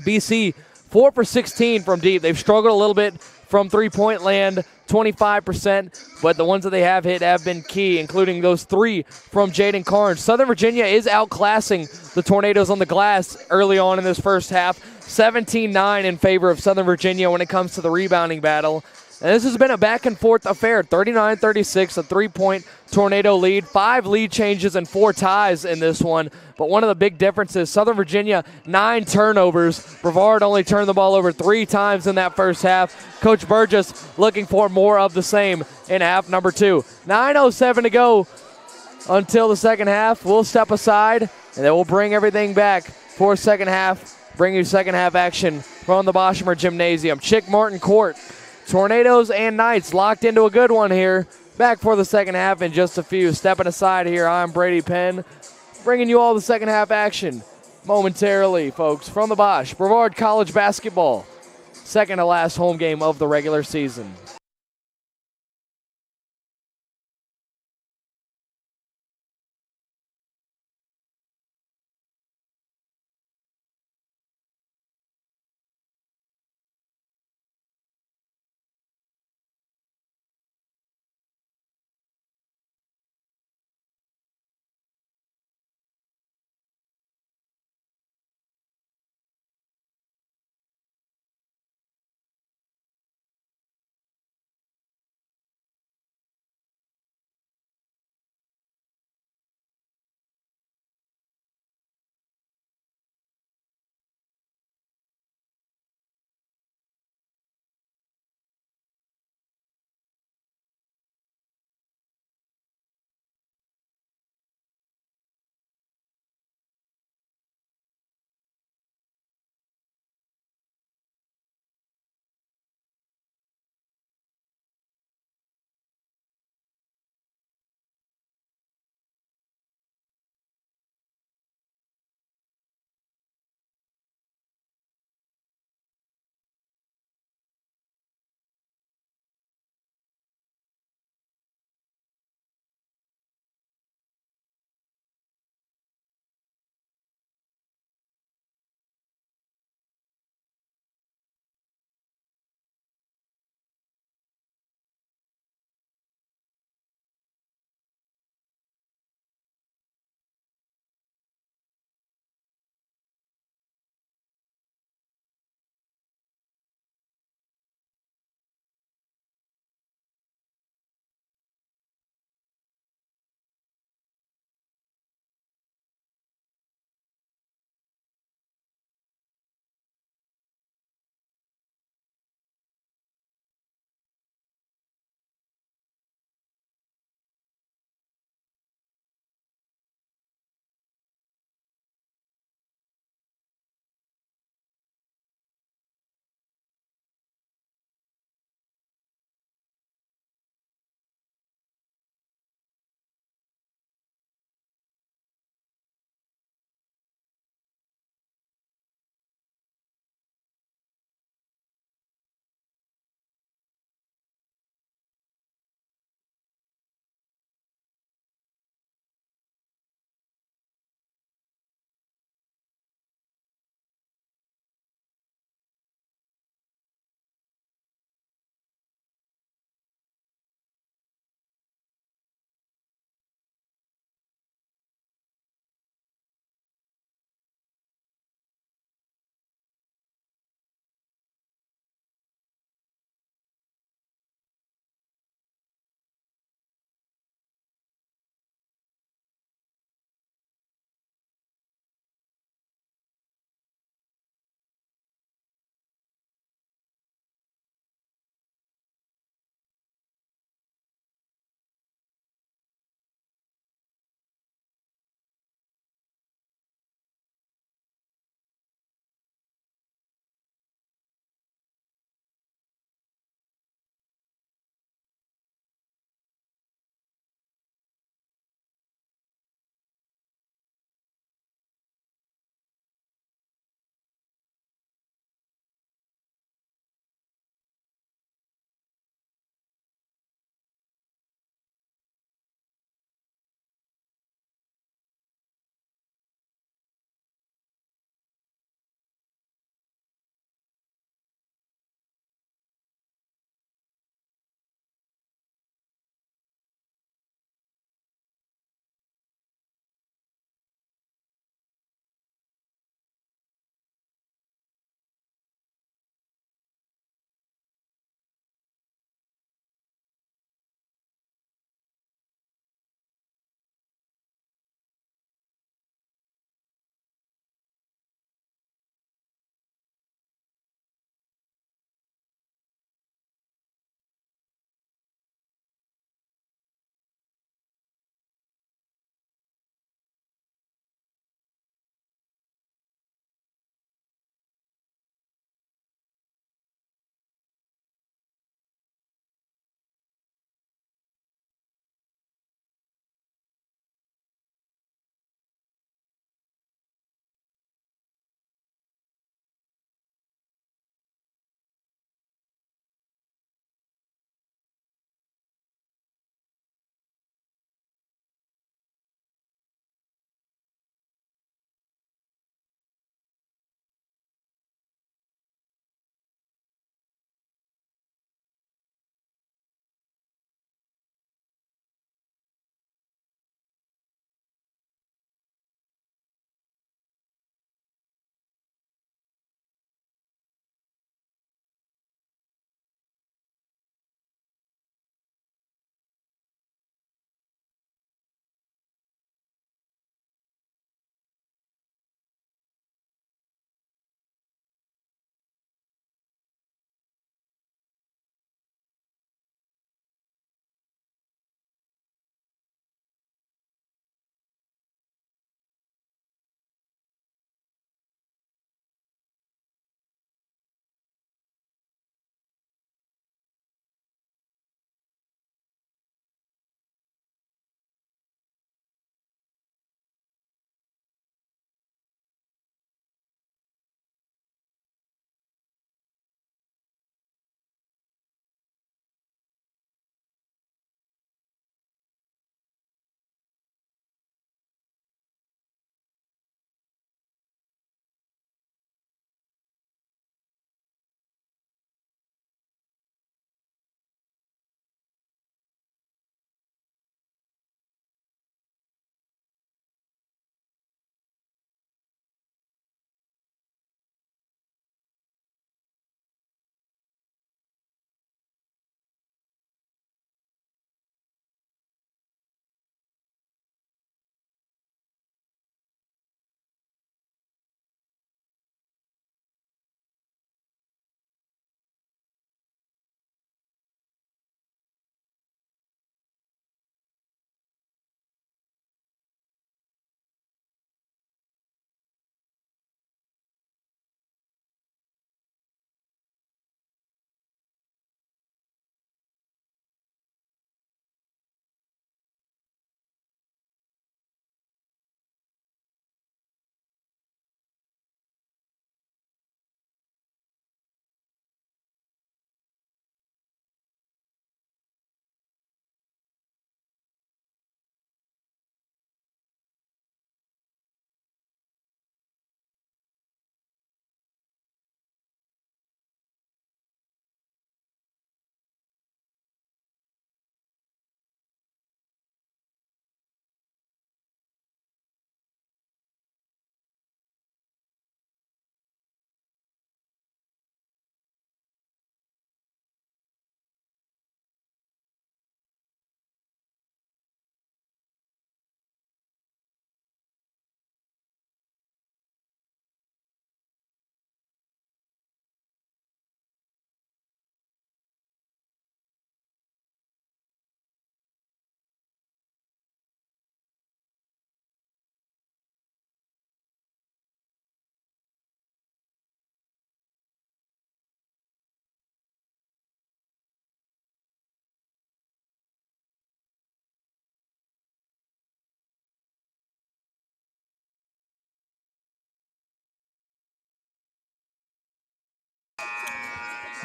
BC 4 for 16 from deep. They've struggled a little bit from three-point land, 25%, but the ones that they have hit have been key, including those 3 from Jaden Carnes. Southern Virginia is outclassing the Tornadoes on the glass early on in this first half, 17-9 in favor of Southern Virginia when it comes to the rebounding battle. And this has been a back-and-forth affair, 39-36, a 3-point Tornado lead, 5 lead changes and 4 ties in this one. But one of the big differences, Southern Virginia, 9 turnovers. Brevard only turned the ball over 3 times in that first half. Coach Burgess looking for more of the same in half number 2. 9:07 to go until the second half. We'll step aside, and then we'll bring everything back for second half, bring you second half action from the Boshemer Gymnasium. Chick Martin Court. Tornadoes and Knights locked into a good one here. Back for the second half in just a few. Stepping aside here, I'm Brady Penn, bringing you all the second half action momentarily, folks, from the Bosch. Brevard College basketball, second to last home game of the regular season.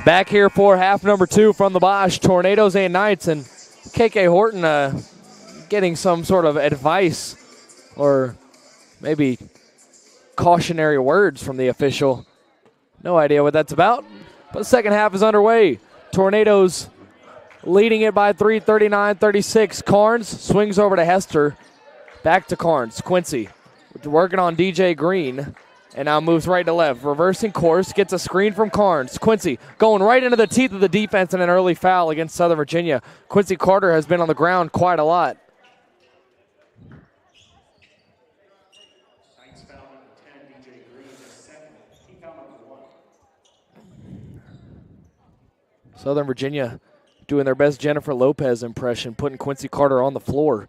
Back here for half number 2 from the Bosch, Tornadoes and Knights, and KK Horton getting some sort of advice or maybe cautionary words from the official. No idea what that's about, but the second half is underway. Tornadoes leading it by 3, 39-36. Carnes swings over to Hester. Back to Carnes. Quincy working on DJ Green. And now moves right to left. Reversing course. Gets a screen from Carnes. Quincy going right into the teeth of the defense and an early foul against Southern Virginia. Quincy Carter has been on the ground quite a lot.
Knights foul number 10, DJ Green is second. Team foul number 1.
Southern Virginia doing their best Jennifer Lopez impression, putting Quincy Carter on the floor.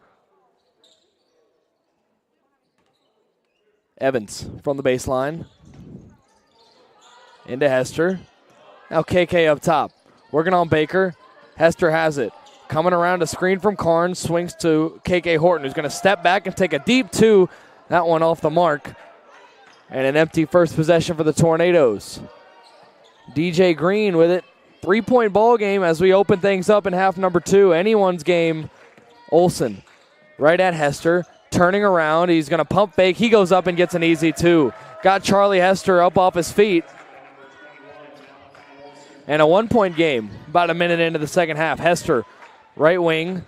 Evans from the baseline. Into Hester. Now KK up top. Working on Baker. Hester has it. Coming around a screen from Carnes. Swings to KK Horton, who's going to step back and take a deep 2. That one off the mark. And an empty first possession for the Tornadoes. DJ Green with it. 3-point ball game as we open things up in half number 2. Anyone's game. Olsen right at Hester. Turning around, he's going to pump fake. He goes up and gets an easy 2. Got Charlie Hester up off his feet. And a 1-point game about a minute into the second half. Hester, right wing.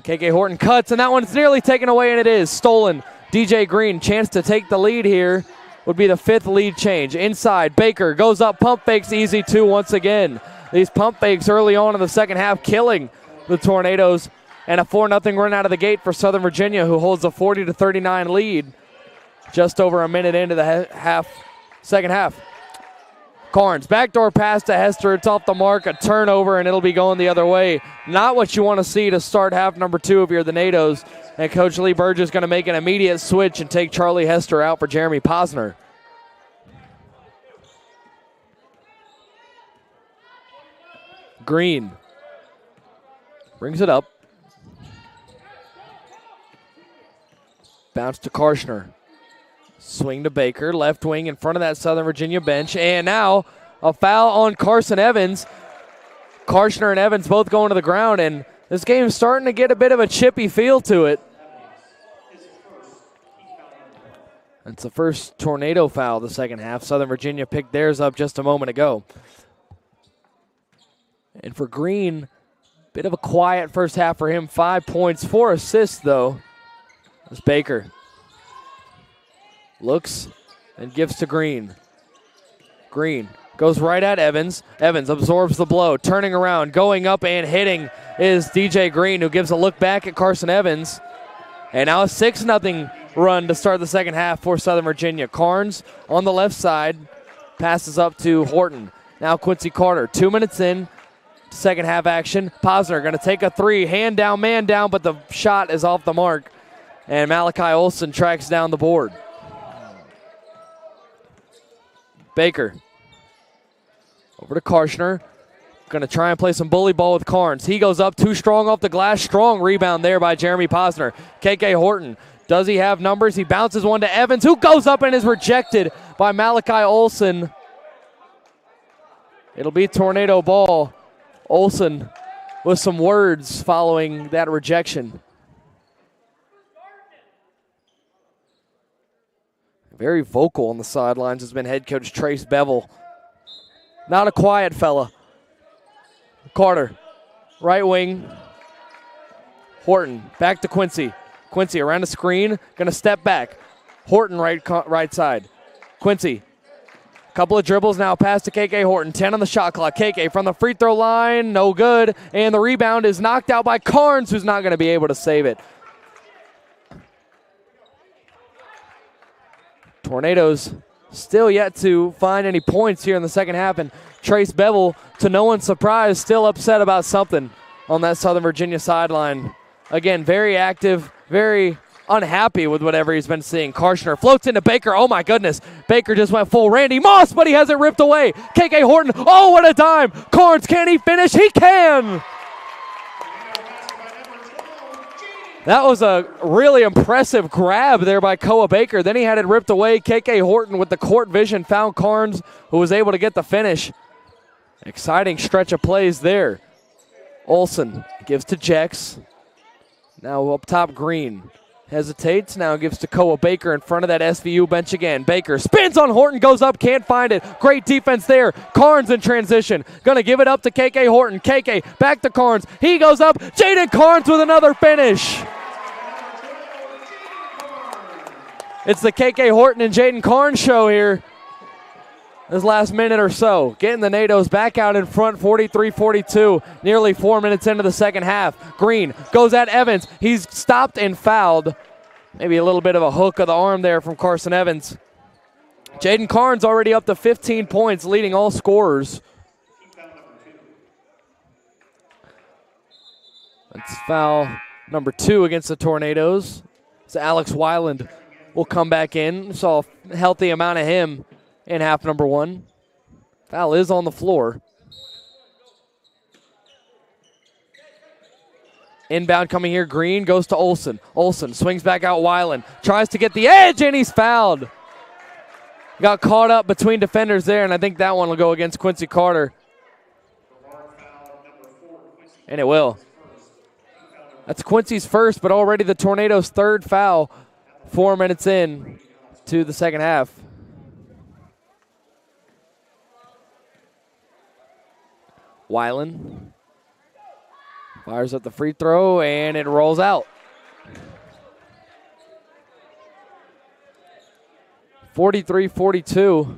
KK Horton cuts, and that one's nearly taken away, and it is stolen. DJ Green, chance to take the lead here. Would be the 5th lead change. Inside, Baker goes up, pump fakes, easy 2 once again. These pump fakes early on in the second half killing the Tornadoes. And a 4-0 run out of the gate for Southern Virginia, who holds a 40-39 lead just over a minute into the second half. Carnes, backdoor pass to Hester. It's off the mark, a turnover, and it'll be going the other way. Not what you want to see to start half number 2 if you're the NATOs. And Coach Lee Burge is going to make an immediate switch and take Charlie Hester out for Jeremy Posner. Green brings it up. Bounce to Karshner. Swing to Baker. Left wing in front of that Southern Virginia bench. And now a foul on Carson Evans. Karshner and Evans both going to the ground. And this game is starting to get a bit of a chippy feel to it. That's the first Tornado foul of the second half. Southern Virginia picked theirs up just a moment ago. And for Green, bit of a quiet first half for him. 5 points, 4 assists, though. It's Baker. Looks and gives to Green. Green goes right at Evans. Evans absorbs the blow. Turning around, going up and hitting is DJ Green, who gives a look back at Carson Evans. And now a 6-0 run to start the second half for Southern Virginia. Carnes on the left side. Passes up to Horton. Now Quincy Carter. 2 minutes in. Second half action. Posner going to take a 3. Hand down, man down, but the shot is off the mark. And Malachi Olsen tracks down the board. Baker. Over to Karshner. Going to try and play some bully ball with Carnes. He goes up too strong off the glass. Strong rebound there by Jeremy Posner. KK Horton. Does he have numbers? He bounces one to Evans, who goes up and is rejected by Malachi Olsen. It'll be Tornado ball. Olsen with some words following that rejection. Very vocal on the sidelines has been head coach Trace Bevel. Not a quiet fella. Carter, right wing. Horton, back to Quincy. Quincy around the screen, gonna step back. Horton right side. Quincy, couple of dribbles now, pass to KK Horton. 10 on the shot clock. KK from the free throw line, no good. And the rebound is knocked out by Carnes, who's not gonna be able to save it. Tornadoes still yet to find any points here in the second half, and Trace Bevel, to no one's surprise, still upset about something on that Southern Virginia sideline. Again, very active, very unhappy with whatever he's been seeing. Karshner floats into Baker. Oh, my goodness. Baker just went full Randy Moss, but he has it ripped away. KK Horton. Oh, what a dime. Carnes, can he finish? He can. That was a really impressive grab there by Koa Baker. Then he had it ripped away. KK Horton with the court vision found Carnes, who was able to get the finish. Exciting stretch of plays there. Olsen gives to Jex. Now up top, Green. Hesitates, now gives to Koa Baker in front of that SVU bench again. Baker spins on Horton, goes up, can't find it. Great defense there. Carnes in transition. Gonna give it up to KK Horton. KK back to Carnes. He goes up. Jaden Carnes with another finish. It's the KK Horton and Jaden Carnes show here. This last minute or so, getting the NATOs back out in front, 43-42, nearly 4 minutes into the second half. Green goes at Evans. He's stopped and fouled. Maybe a little bit of a hook of the arm there from Carson Evans. Jaden Carnes already up to 15 points, leading all scorers. That's foul number 2 against the Tornadoes. So Alex Weiland will come back in. Saw a healthy amount of him in half number 1. Foul is on the floor. Inbound coming here, Green goes to Olsen. Olsen swings back out Weiland. Tries to get the edge, and he's fouled. Got caught up between defenders there, and I think that one will go against Quincy Carter. And it will. That's Quincy's first, but already the Tornadoes' third foul 4 minutes in to the second half. Weiland fires up the free throw, and it rolls out. 43-42.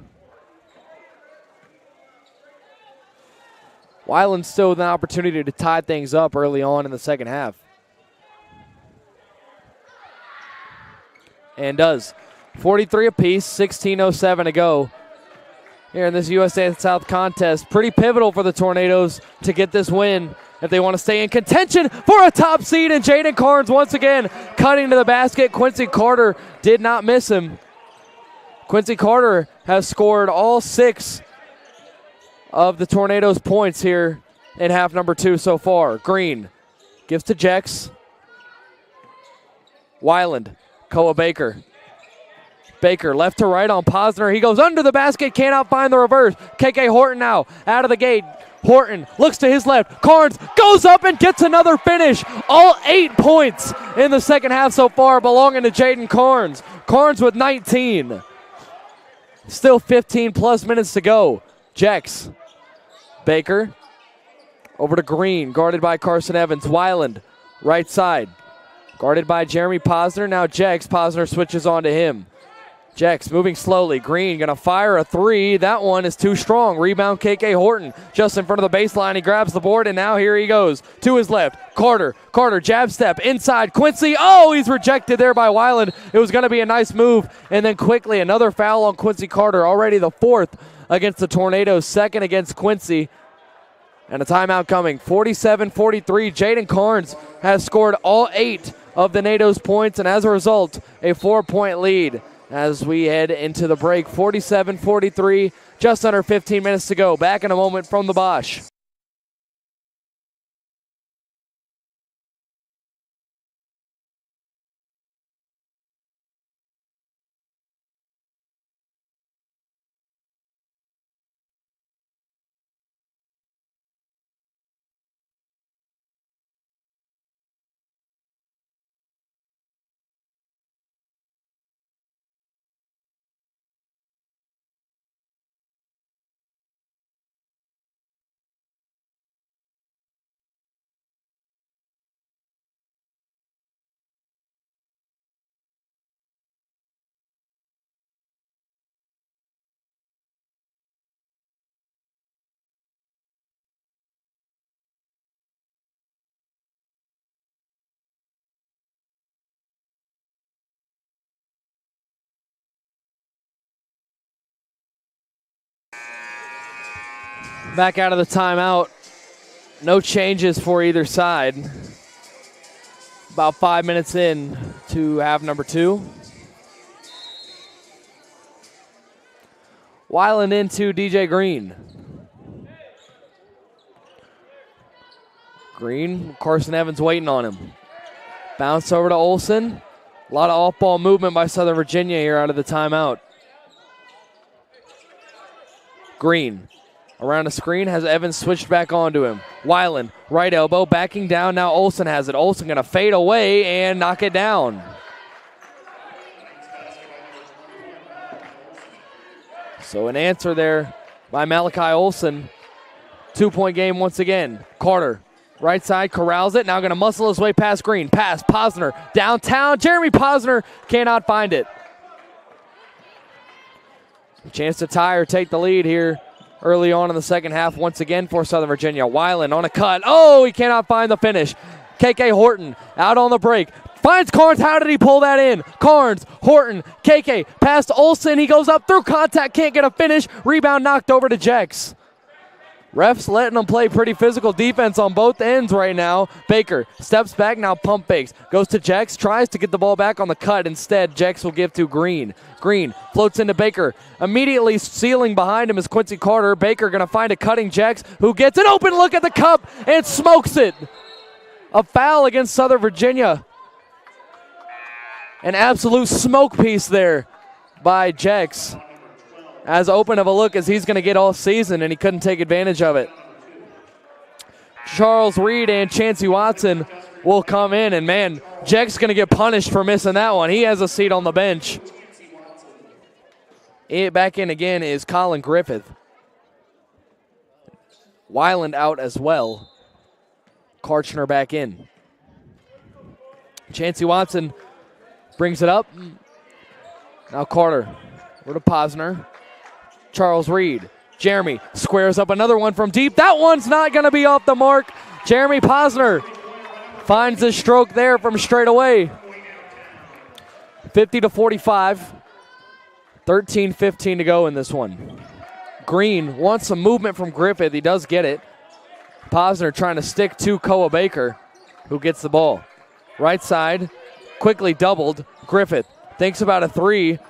Weiland still with an opportunity to tie things up early on in the second half. And does. 43 apiece, 16:07 to go here in this USA South contest. Pretty pivotal for the Tornadoes to get this win if they want to stay in contention for a top seed. And Jaden Carnes once again cutting to the basket. Quincy Carter did not miss him. Quincy Carter has scored all 6 of the Tornadoes' points here in half number 2 so far. Green gives to Jex. Weiland, Koa Baker. Baker left to right on Posner. He goes under the basket, cannot find the reverse. KK Horton now out of the gate. Horton looks to his left. Carnes goes up and gets another finish. All 8 points in the second half so far belonging to Jaden Carnes. Carnes with 19. Still 15 plus minutes to go. Jex. Baker over to Green, guarded by Carson Evans. Weiland, right side, guarded by Jeremy Posner. Now Jex. Posner switches on to him. Jex moving slowly. Green going to fire a 3. That one is too strong. Rebound KK Horton just in front of the baseline. He grabs the board, and now here he goes to his left. Carter jab step inside. Quincy. Oh, he's rejected there by Weiland. It was going to be a nice move. And then quickly another foul on Quincy Carter. Already the 4th against the Tornadoes, 2nd against Quincy. And a timeout coming. 47-43. Jaden Carnes has scored all 8 of the NATO's points, and as a result, a 4-point lead as we head into the break. 47-43, just under 15 minutes to go. Back in a moment from the Bosch. Back out of the timeout. No changes for either side. About 5 minutes in to half number 2. Weiland into DJ Green. Green, Carson Evans waiting on him. Bounce over to Olsen. A lot of off-ball movement by Southern Virginia here out of the timeout. Green Around the screen, has Evans switched back onto him. Weiland, right elbow, backing down. Now Olsen has it. Olsen going to fade away and knock it down. So an answer there by Malachi Olsen. 2-point game once again. Carter, right side, corrals it. Now going to muscle his way past Green. Pass, Posner, downtown. Jeremy Posner cannot find it. Chance to tie or take the lead here early on in the second half once again for Southern Virginia. Weiland on a cut. Oh, he cannot find the finish. KK Horton out on the break. Finds Carnes. How did he pull that in? Carnes, Horton, KK, past Olsen. He goes up through contact, can't get a finish. Rebound knocked over to Jex. Refs letting them play pretty physical defense on both ends right now. Baker steps back, now pump fakes. Goes to Jex, tries to get the ball back on the cut. Instead, Jex will give to Green. Green floats into Baker. Immediately sealing behind him is Quincy Carter. Baker going to find a cutting Jex, who gets an open look at the cup and smokes it. A foul against Southern Virginia. An absolute smoke piece there by Jex. As open of a look as he's going to get all season, and he couldn't take advantage of it. Charles Reed and Chancey Watson will come in, and man, Jex going to get punished for missing that one. He has a seat on the bench. Back in again is Colin Griffith. Weiland out as well. Karchner back in. Chancey Watson brings it up. Now Carter. Over to Posner. Charles Reed. Jeremy squares up another one from deep. That one's not going to be off the mark. Jeremy Posner finds the stroke there from straight away. 50-45. 13-15 to go in this one. Green wants some movement from Griffith. He does get it. Posner trying to stick to Koa Baker, who gets the ball. Right side, quickly doubled. Griffith thinks about a three.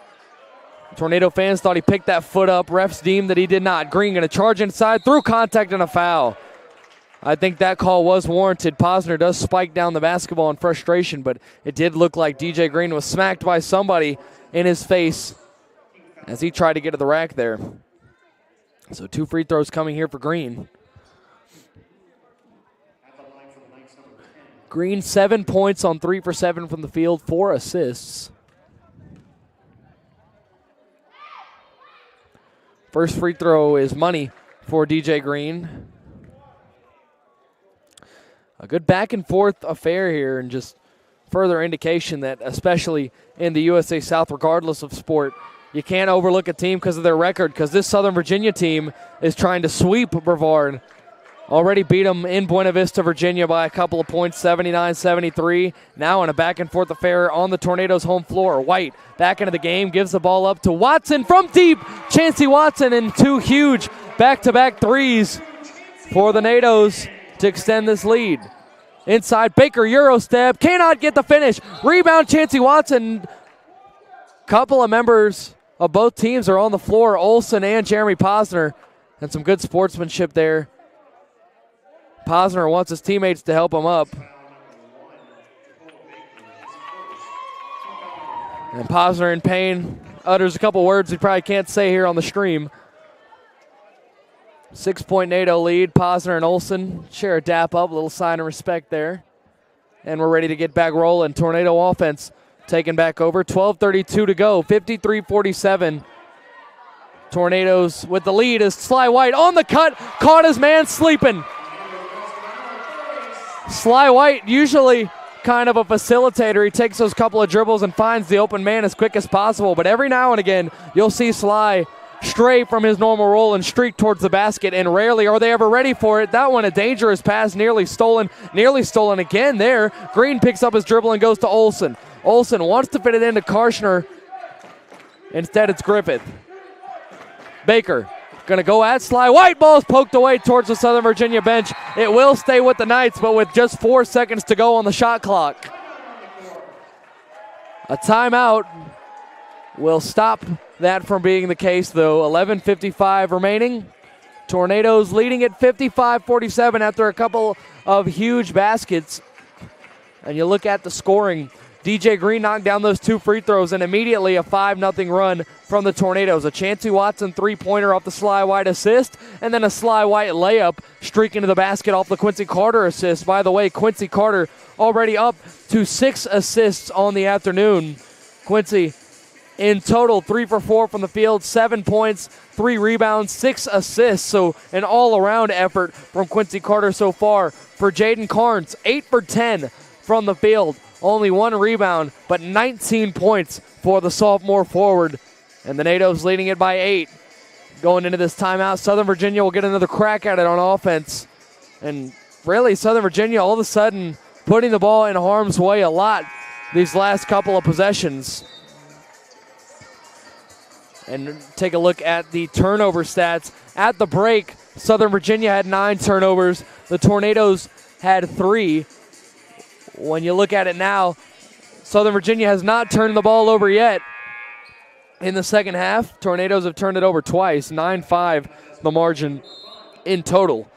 Tornado fans thought he picked that foot up. Refs deemed that he did not. Green going to charge inside through contact and a foul. I think that call was warranted. Posner does spike down the basketball in frustration, but it did look like DJ Green was smacked by somebody in his face as he tried to get to the rack there. So 2 free throws coming here for Green. Green 7 points on 3 for 7 from the field, 4 assists. First free throw is money for DJ Green. A good back and forth affair here, and just further indication that especially in the USA South, regardless of sport, you can't overlook a team because of their record, because this Southern Virginia team is trying to sweep Brevard. Already beat them in Buena Vista, Virginia by a couple of points, 79-73. Now in a back-and-forth affair on the Tornadoes' home floor. White back into the game, gives the ball up to Watson from deep. Chancey Watson and 2 huge back-to-back threes for the Nados to extend this lead. Inside, Baker, Euro step, cannot get the finish. Rebound, Chancey Watson. Couple of members of both teams are on the floor, Olsen and Jeremy Posner, and some good sportsmanship there. Posner wants his teammates to help him up. And Posner in pain utters a couple words he probably can't say here on the stream. 6-point NATO lead. Posner and Olsen share a dap up, a little sign of respect there. And we're ready to get back rolling. Tornado offense taken back over. 12:32 to go. 53-47. Tornadoes with the lead as Sly White on the cut. Caught his man sleeping. Sly White, usually kind of a facilitator. He takes those couple of dribbles and finds the open man as quick as possible. But every now and again, you'll see Sly stray from his normal role and streak towards the basket, and rarely are they ever ready for it. That one, a dangerous pass, nearly stolen again there. Green picks up his dribble and goes to Olsen. Olsen wants to fit it into Karchner. Instead, it's Griffith. Baker going to go at Sly White. Ball's poked away towards the Southern Virginia bench. It will stay with the Knights, but with just 4 seconds to go on the shot clock. A timeout will stop that from being the case, though. 11:55 remaining. Tornadoes leading at 55-47 after a couple of huge baskets. And you look at the scoring. DJ Green knocked down those 2 free throws, and immediately a 5-0 run from the Tornadoes. A Chancey Watson three-pointer off the Sly White assist, and then a Sly White layup streaking to the basket off the Quincy Carter assist. By the way, Quincy Carter already up to 6 assists on the afternoon. Quincy in total 3 for 4 from the field, 7 points, 3 rebounds, 6 assists. So an all-around effort from Quincy Carter so far. For Jaden Carnes, 8 for 10 from the field, only 1 rebound, but 19 points for the sophomore forward. And the NATO's leading it by 8. Going into this timeout, Southern Virginia will get another crack at it on offense. And really, Southern Virginia all of a sudden putting the ball in harm's way a lot these last couple of possessions. And take a look at the turnover stats. At the break, Southern Virginia had 9 turnovers. The Tornadoes had 3. When you look at it now, Southern Virginia has not turned the ball over yet. In the second half, Tornadoes have turned it over twice. 9-5 the margin in total.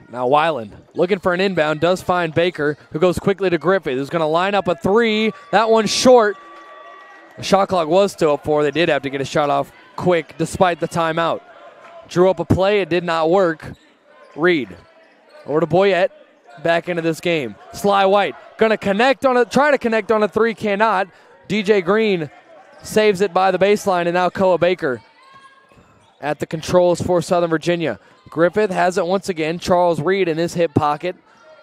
Now Weiland looking for an inbound, does find Baker, who goes quickly to Griffith, who's going to line up a 3. That one's short. The shot clock was still up 4. They did have to get a shot off quick despite the timeout. Drew up a play. It did not work. Reed over to Boyette. Back into this game. Sly White going to connect on it. Try to connect on a 3. Cannot. DJ Green saves it by the baseline, and now Koa Baker at the controls for Southern Virginia. Griffith has it once again. Charles Reed in his hip pocket.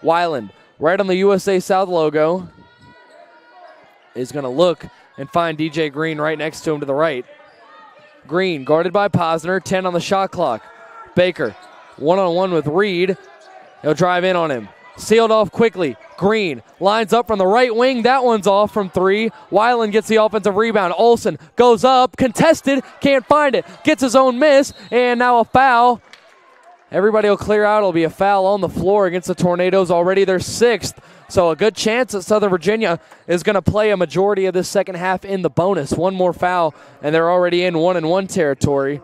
Weiland right on the USA South logo is going to look and find DJ Green right next to him to the right. Green guarded by Posner, 10 on the shot clock. Baker one-on-one with Reed. He'll drive in on him. Sealed off quickly. Green lines up from the right wing. That one's off from 3. Weiland gets the offensive rebound. Olsen goes up, contested, can't find it. Gets his own miss, and now a foul. Everybody will clear out. It'll be a foul on the floor against the Tornadoes. Already their 6th. So a good chance that Southern Virginia is going to play a majority of this second half in the bonus. One more foul, and they're already in 1-and-1 territory.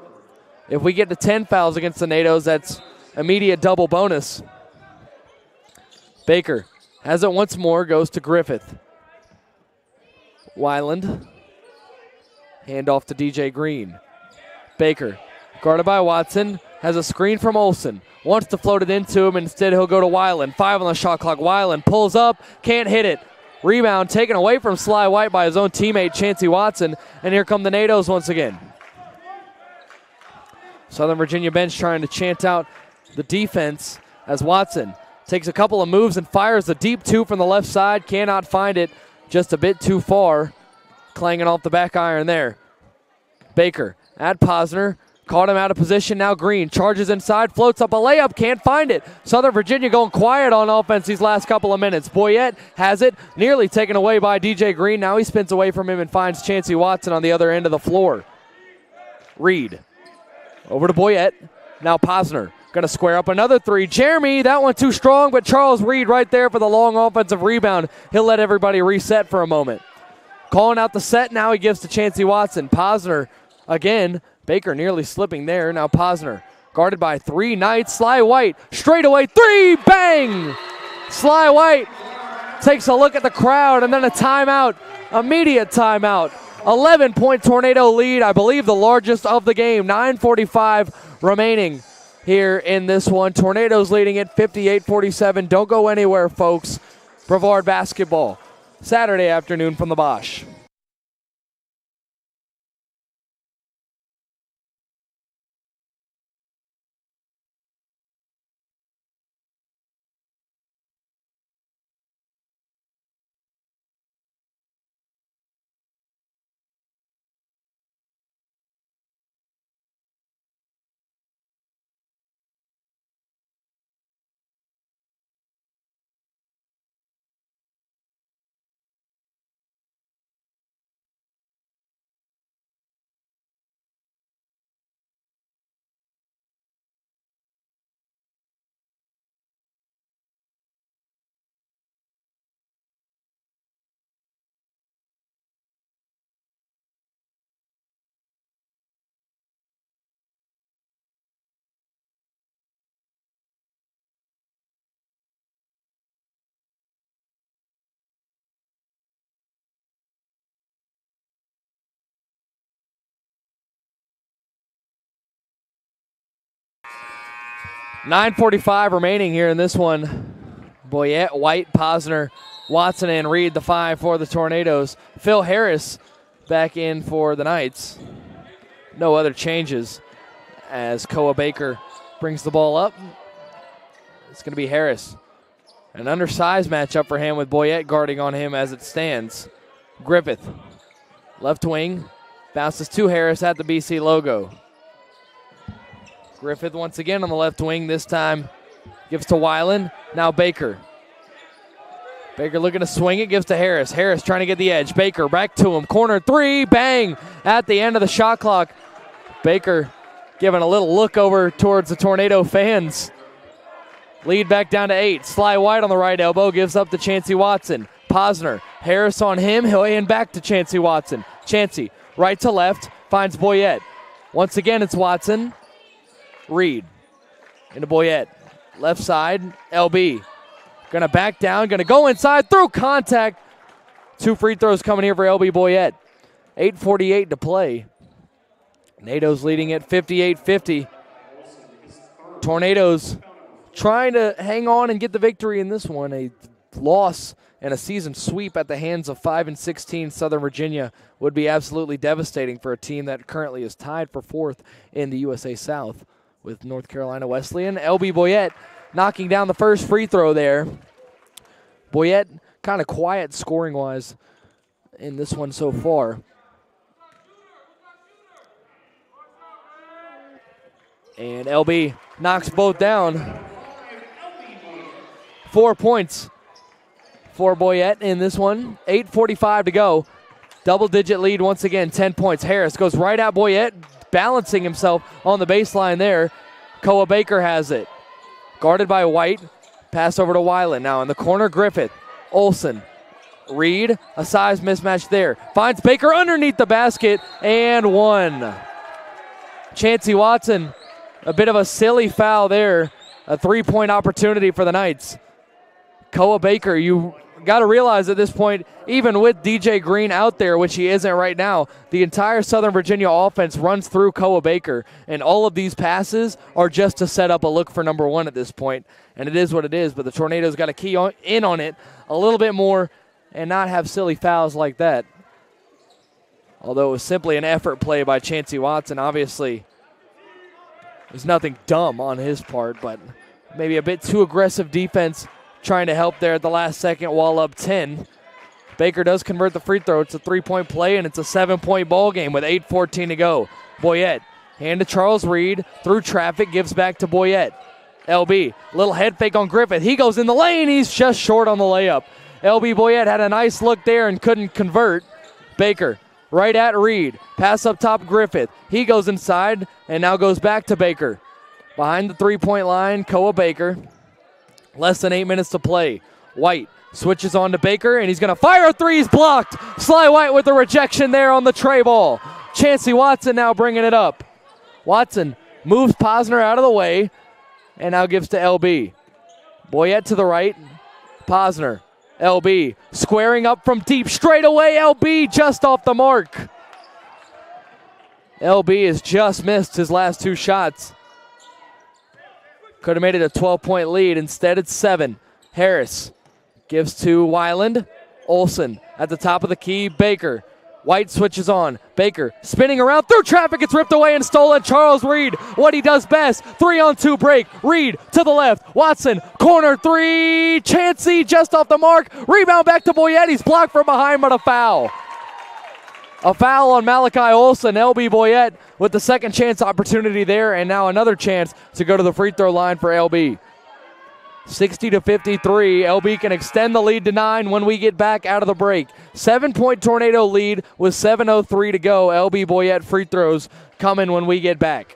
If we get to 10 fouls against the NATOs, that's immediate double bonus. Baker has it once more, goes to Griffith. Weiland. Hand off to DJ Green. Baker, guarded by Watson, has a screen from Olsen. Wants to float it into him, instead he'll go to Weiland. 5 on the shot clock. Weiland pulls up, can't hit it. Rebound taken away from Sly White by his own teammate, Chancey Watson. And here come the NATOs once again. Southern Virginia bench trying to chant out the defense as Watson takes a couple of moves and fires a deep 2 from the left side. Cannot find it, just a bit too far. Clanging off the back iron there. Baker at Posner. Caught him out of position. Now Green charges inside, floats up a layup, can't find it. Southern Virginia going quiet on offense these last couple of minutes. Boyette has it, nearly taken away by DJ Green. Now he spins away from him and finds Chancey Watson on the other end of the floor. Reed over to Boyette. Now Posner going to square up another 3. Jeremy, that one too strong, but Charles Reed right there for the long offensive rebound. He'll let everybody reset for a moment. Calling out the set, now he gives to Chancey Watson. Posner again. Baker nearly slipping there. Now Posner guarded by 3 Knights. Sly White straight away 3. Bang! Sly White takes a look at the crowd and then a timeout. Immediate timeout. 11-point Tornado lead. I believe the largest of the game. 9:45 remaining here in this one. Tornadoes leading it 58-47. Don't go anywhere, folks. Brevard basketball. Saturday afternoon from the Bosch. 9:45 remaining here in this one. Boyette, White, Posner, Watson, and Reed, the 5 for the Tornadoes. Phil Harris back in for the Knights. No other changes as Koa Baker brings the ball up. It's going to be Harris. An undersized matchup for him with Boyette guarding on him as it stands. Griffith, left wing, bounces to Harris at the BC logo. Griffith once again on the left wing, this time gives to Weiland. Now Baker. Baker looking to swing it, gives to Harris. Harris trying to get the edge. Baker back to him. Corner 3, bang! At the end of the shot clock. Baker giving a little look over towards the Tornado fans. Lead back down to 8. Sly White on the right elbow gives up to Chancey Watson. Posner, Harris on him. He'll hand back to Chancey Watson. Chancey, right to left, finds Boyette. Once again, it's Watson. Reed into Boyette. Left side, LB. Gonna back down, gonna go inside, through contact. 2 free throws coming here for LB Boyette. 8:48 to play. Tornadoes leading at 58-50. Tornadoes trying to hang on and get the victory in this one. A loss and a season sweep at the hands of 5-16 Southern Virginia would be absolutely devastating for a team that currently is tied for 4th in the USA South with North Carolina Wesleyan. LB Boyette knocking down the first free throw there. Boyette kind of quiet scoring-wise in this one so far. And LB knocks both down. 4 points for Boyette in this one. 8:45 to go. Double-digit lead once again, 10 points. Harris goes right at Boyette, balancing himself on the baseline there. Koa Baker has it. Guarded by White. Pass over to Weiland. Now in the corner, Griffith. Olsen. Reed, a size mismatch there. Finds Baker underneath the basket and one. Chancey Watson, a bit of a silly foul there. A 3-point opportunity for the Knights. Koa Baker, you got to realize at this point, even with DJ Green out there, which he isn't right now, the entire Southern Virginia offense runs through Koa Baker, and all of these passes are just to set up a look for number 1 at this point, and it is what it is, but the Tornadoes got to key in on it a little bit more and not have silly fouls like that. Although it was simply an effort play by Chancey Watson, obviously there's nothing dumb on his part, but maybe a bit too aggressive defense trying to help there at the last second while up 10. Baker does convert the free throw. It's a 3-point play, and it's a 7-point ball game with 8:14 to go. Boyette, hand to Charles Reed, through traffic, gives back to Boyette. LB, little head fake on Griffith. He goes in the lane. He's just short on the layup. LB Boyette had a nice look there and couldn't convert. Baker, right at Reed. Pass up top, Griffith. He goes inside and now goes back to Baker. Behind the 3-point line, Koa Baker. Less than 8 minutes to play. White switches on to Baker, and he's going to fire a 3. He's blocked. Sly White with the rejection there on the tray ball. Chancey Watson now bringing it up. Watson moves Posner out of the way and now gives to LB. Boyette to the right. Posner. LB squaring up from deep straight away. LB just off the mark. LB has just missed his last 2 shots. Could have made it a 12-point lead. Instead, it's 7. Harris gives to Weiland. Olsen at the top of the key. Baker. White switches on. Baker spinning around through traffic. It's ripped away and stolen. Charles Reed, what he does best. 3-on-2 break. Reed to the left. Watson, corner 3. Chancey just off the mark. Rebound back to Boyette. He's blocked from behind, but a foul. A foul on Malachi Olsen. LB Boyette with the second chance opportunity there, and now another chance to go to the free throw line for LB. 60-53. LB can extend the lead to 9 when we get back out of the break. 7-point Tornado lead with 7:03 to go. LB Boyette free throws coming when we get back.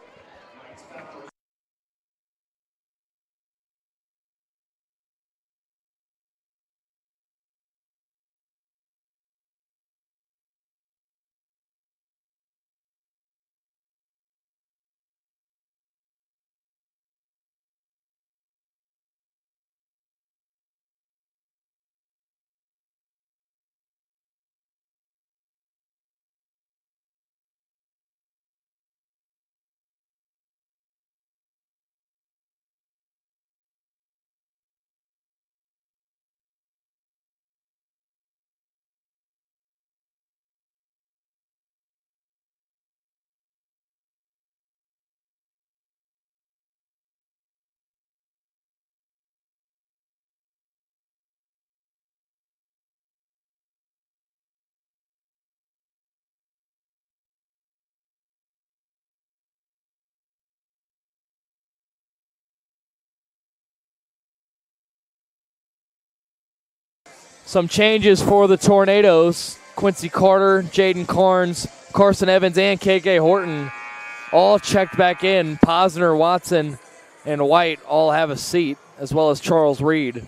Some changes for the Tornadoes. Quincy Carter, Jaden Carnes, Carson Evans, and KK Horton all checked back in. Posner, Watson, and White all have a seat, as well as Charles Reed.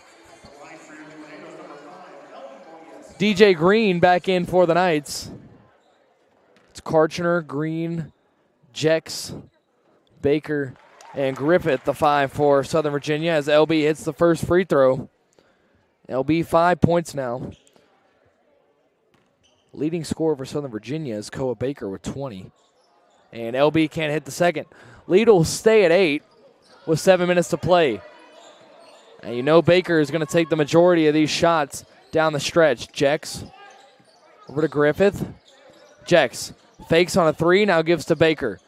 DJ Green back in for the Knights. It's Karchner, Green, Jex, Baker, and Griffith, the 5 for Southern Virginia, as LB hits the first free throw. LB 5 points now. Leading scorer for Southern Virginia is Koa Baker with 20. And LB can't hit the second. Lead will stay at 8 with 7 minutes to play. And you know Baker is going to take the majority of these shots down the stretch. Jex over to Griffith. Jex fakes on a 3, now gives to Baker.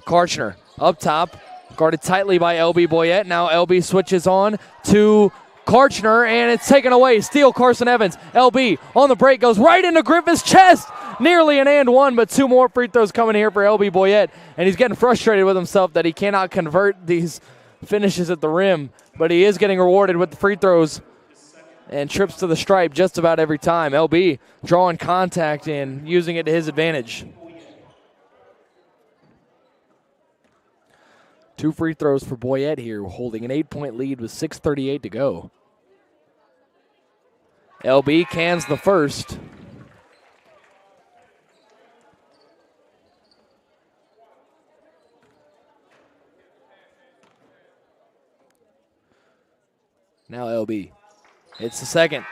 Karchner up top, guarded tightly by LB Boyette. Now LB switches on to Karchner, and it's taken away. Steal, Carson Evans. LB on the break, goes right into Griffith's chest. Nearly an and one, but 2 more free throws coming here for LB Boyette. And he's getting frustrated with himself that he cannot convert these finishes at the rim, but he is getting rewarded with the free throws and trips to the stripe just about every time. LB drawing contact and using it to his advantage. 2 free throws for Boyette here, holding an 8-point lead with 6:38 to go. LB cans the first. Now LB. It's the second.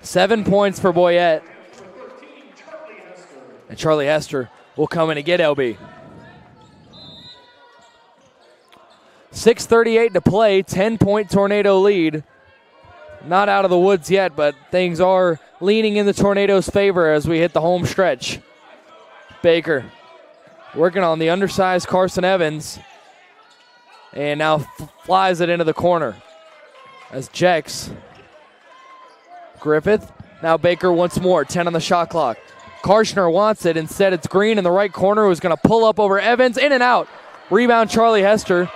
7 points for Boyette. And Charlie Hester will come in to get LB. 6:38 to play, 10-point Tornado lead. Not out of the woods yet, but things are leaning in the Tornadoes' favor as we hit the home stretch. Baker working on the undersized Carson Evans. And now flies it into the corner. As Jex. Griffith. Now Baker once more. 10 on the shot clock. Karshner wants it. Instead, it's Green in the right corner who's going to pull up over Evans. In and out. Rebound, Charlie Hester.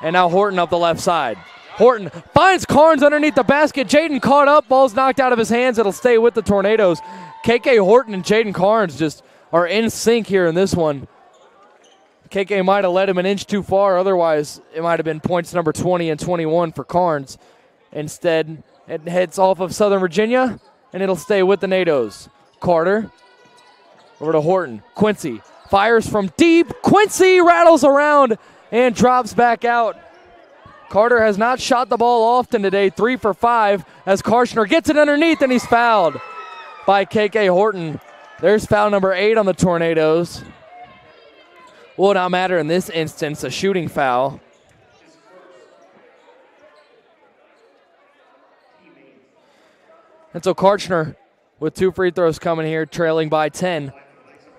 And now Horton up the left side. Horton finds Carnes underneath the basket. Jaden caught up. Ball's knocked out of his hands. It'll stay with the Tornadoes. KK Horton and Jaden Carnes just are in sync here in this one. KK might have led him an inch too far. Otherwise, it might have been points number 20 and 21 for Carnes. Instead, it heads off of Southern Virginia, and it'll stay with the Nados. Carter over to Horton. Quincy fires from deep. Quincy rattles around and drops back out. Carter has not shot the ball often today. 3 for 5 as Karshner gets it underneath, and he's fouled by KK Horton. There's foul number 8 on the Tornadoes. Will not matter in this instance, a shooting foul. And so Karchner with 2 free throws coming here, trailing by 10.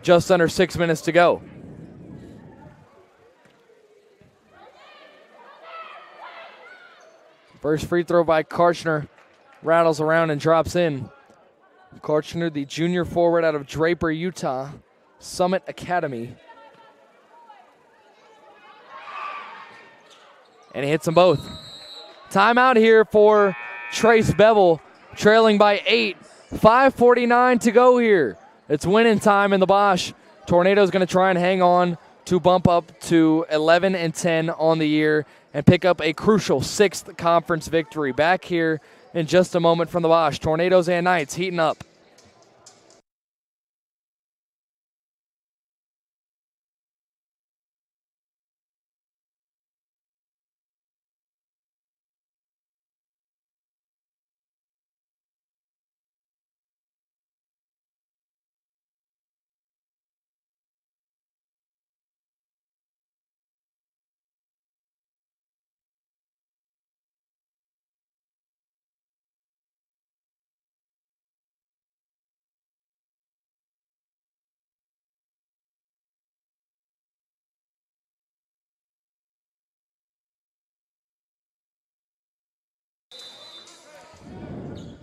Just under 6 minutes to go. First free throw by Karchner. Rattles around and drops in. Karchner, the junior forward out of Draper, Utah. Summit Academy. And he hits them both. Timeout here for Trace Bevel, trailing by 8. 5:49 to go here. It's winning time in the Bosch. Tornado's going to try and hang on to bump up to 11-10 on the year and pick up a crucial 6th conference victory. Back here in just a moment from the Bosch. Tornadoes and Knights heating up.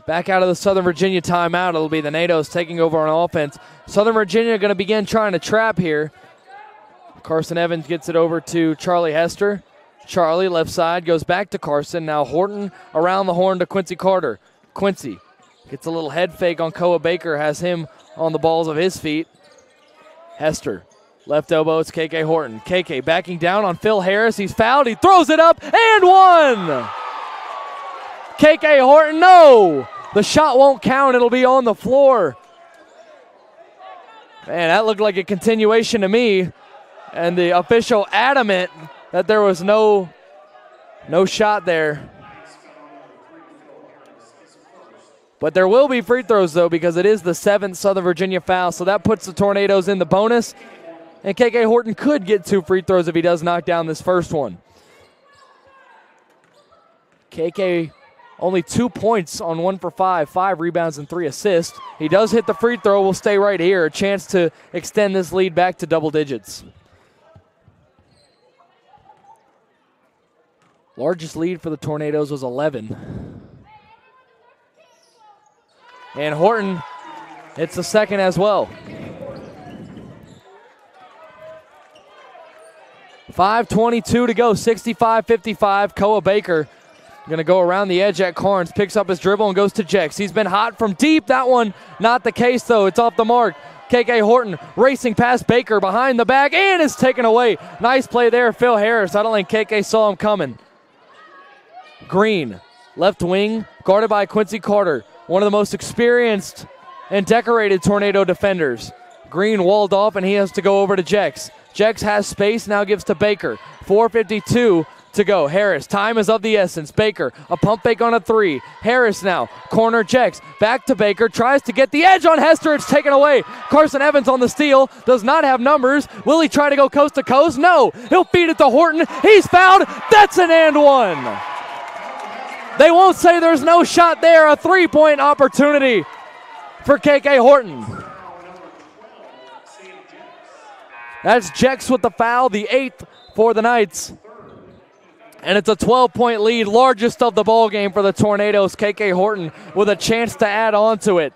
Back out of the Southern Virginia timeout, it'll be the Nados taking over on offense. Southern Virginia going to begin trying to trap here. Carson Evans gets it over to Charlie Hester. Charlie, left side, goes back to Carson. Now Horton around the horn to Quincy Carter. Quincy gets a little head fake on Koa Baker, has him on the balls of his feet. Hester, left elbow, it's KK Horton. KK backing down on Phil Harris. He's fouled, he throws it up, and one! KK Horton, no! The shot won't count, it'll be on the floor. Man, that looked like a continuation to me. And the official adamant that there was no shot there. But there will be free throws, though, because it is the 7th Southern Virginia foul. So that puts the Tornadoes in the bonus. And KK Horton could get 2 free throws if he does knock down this first one. KK only 2 points on 1 for 5, 5 rebounds and 3 assists. He does hit the free throw. We'll stay right here. A chance to extend this lead back to double digits. Largest lead for the Tornadoes was 11. And Horton hits the second as well. 5:22 to go, 65-55. Koa Baker going to go around the edge at Carnes, picks up his dribble and goes to Jex. He's been hot from deep. That one not the case, though. It's off the mark. KK Horton racing past Baker behind the back and is taken away. Nice play there, Phil Harris. I don't think KK saw him coming. Green, left wing, guarded by Quincy Carter, one of the most experienced and decorated Tornado defenders. Green walled off, and he has to go over to Jex. Jex has space, now gives to Baker. 4:52 to go. Harris, time is of the essence. Baker, a pump fake on a 3. Harris now, corner Jex. Back to Baker, tries to get the edge on Hester. It's taken away. Carson Evans on the steal, does not have numbers. Will he try to go coast to coast? No. He'll feed it to Horton. He's fouled. That's an and one. They won't say there's no shot there. A 3-point opportunity for KK Horton. That's Jex with the foul, the 8th for the Knights. And it's a 12-point lead, largest of the ball game for the Tornadoes. KK Horton with a chance to add on to it.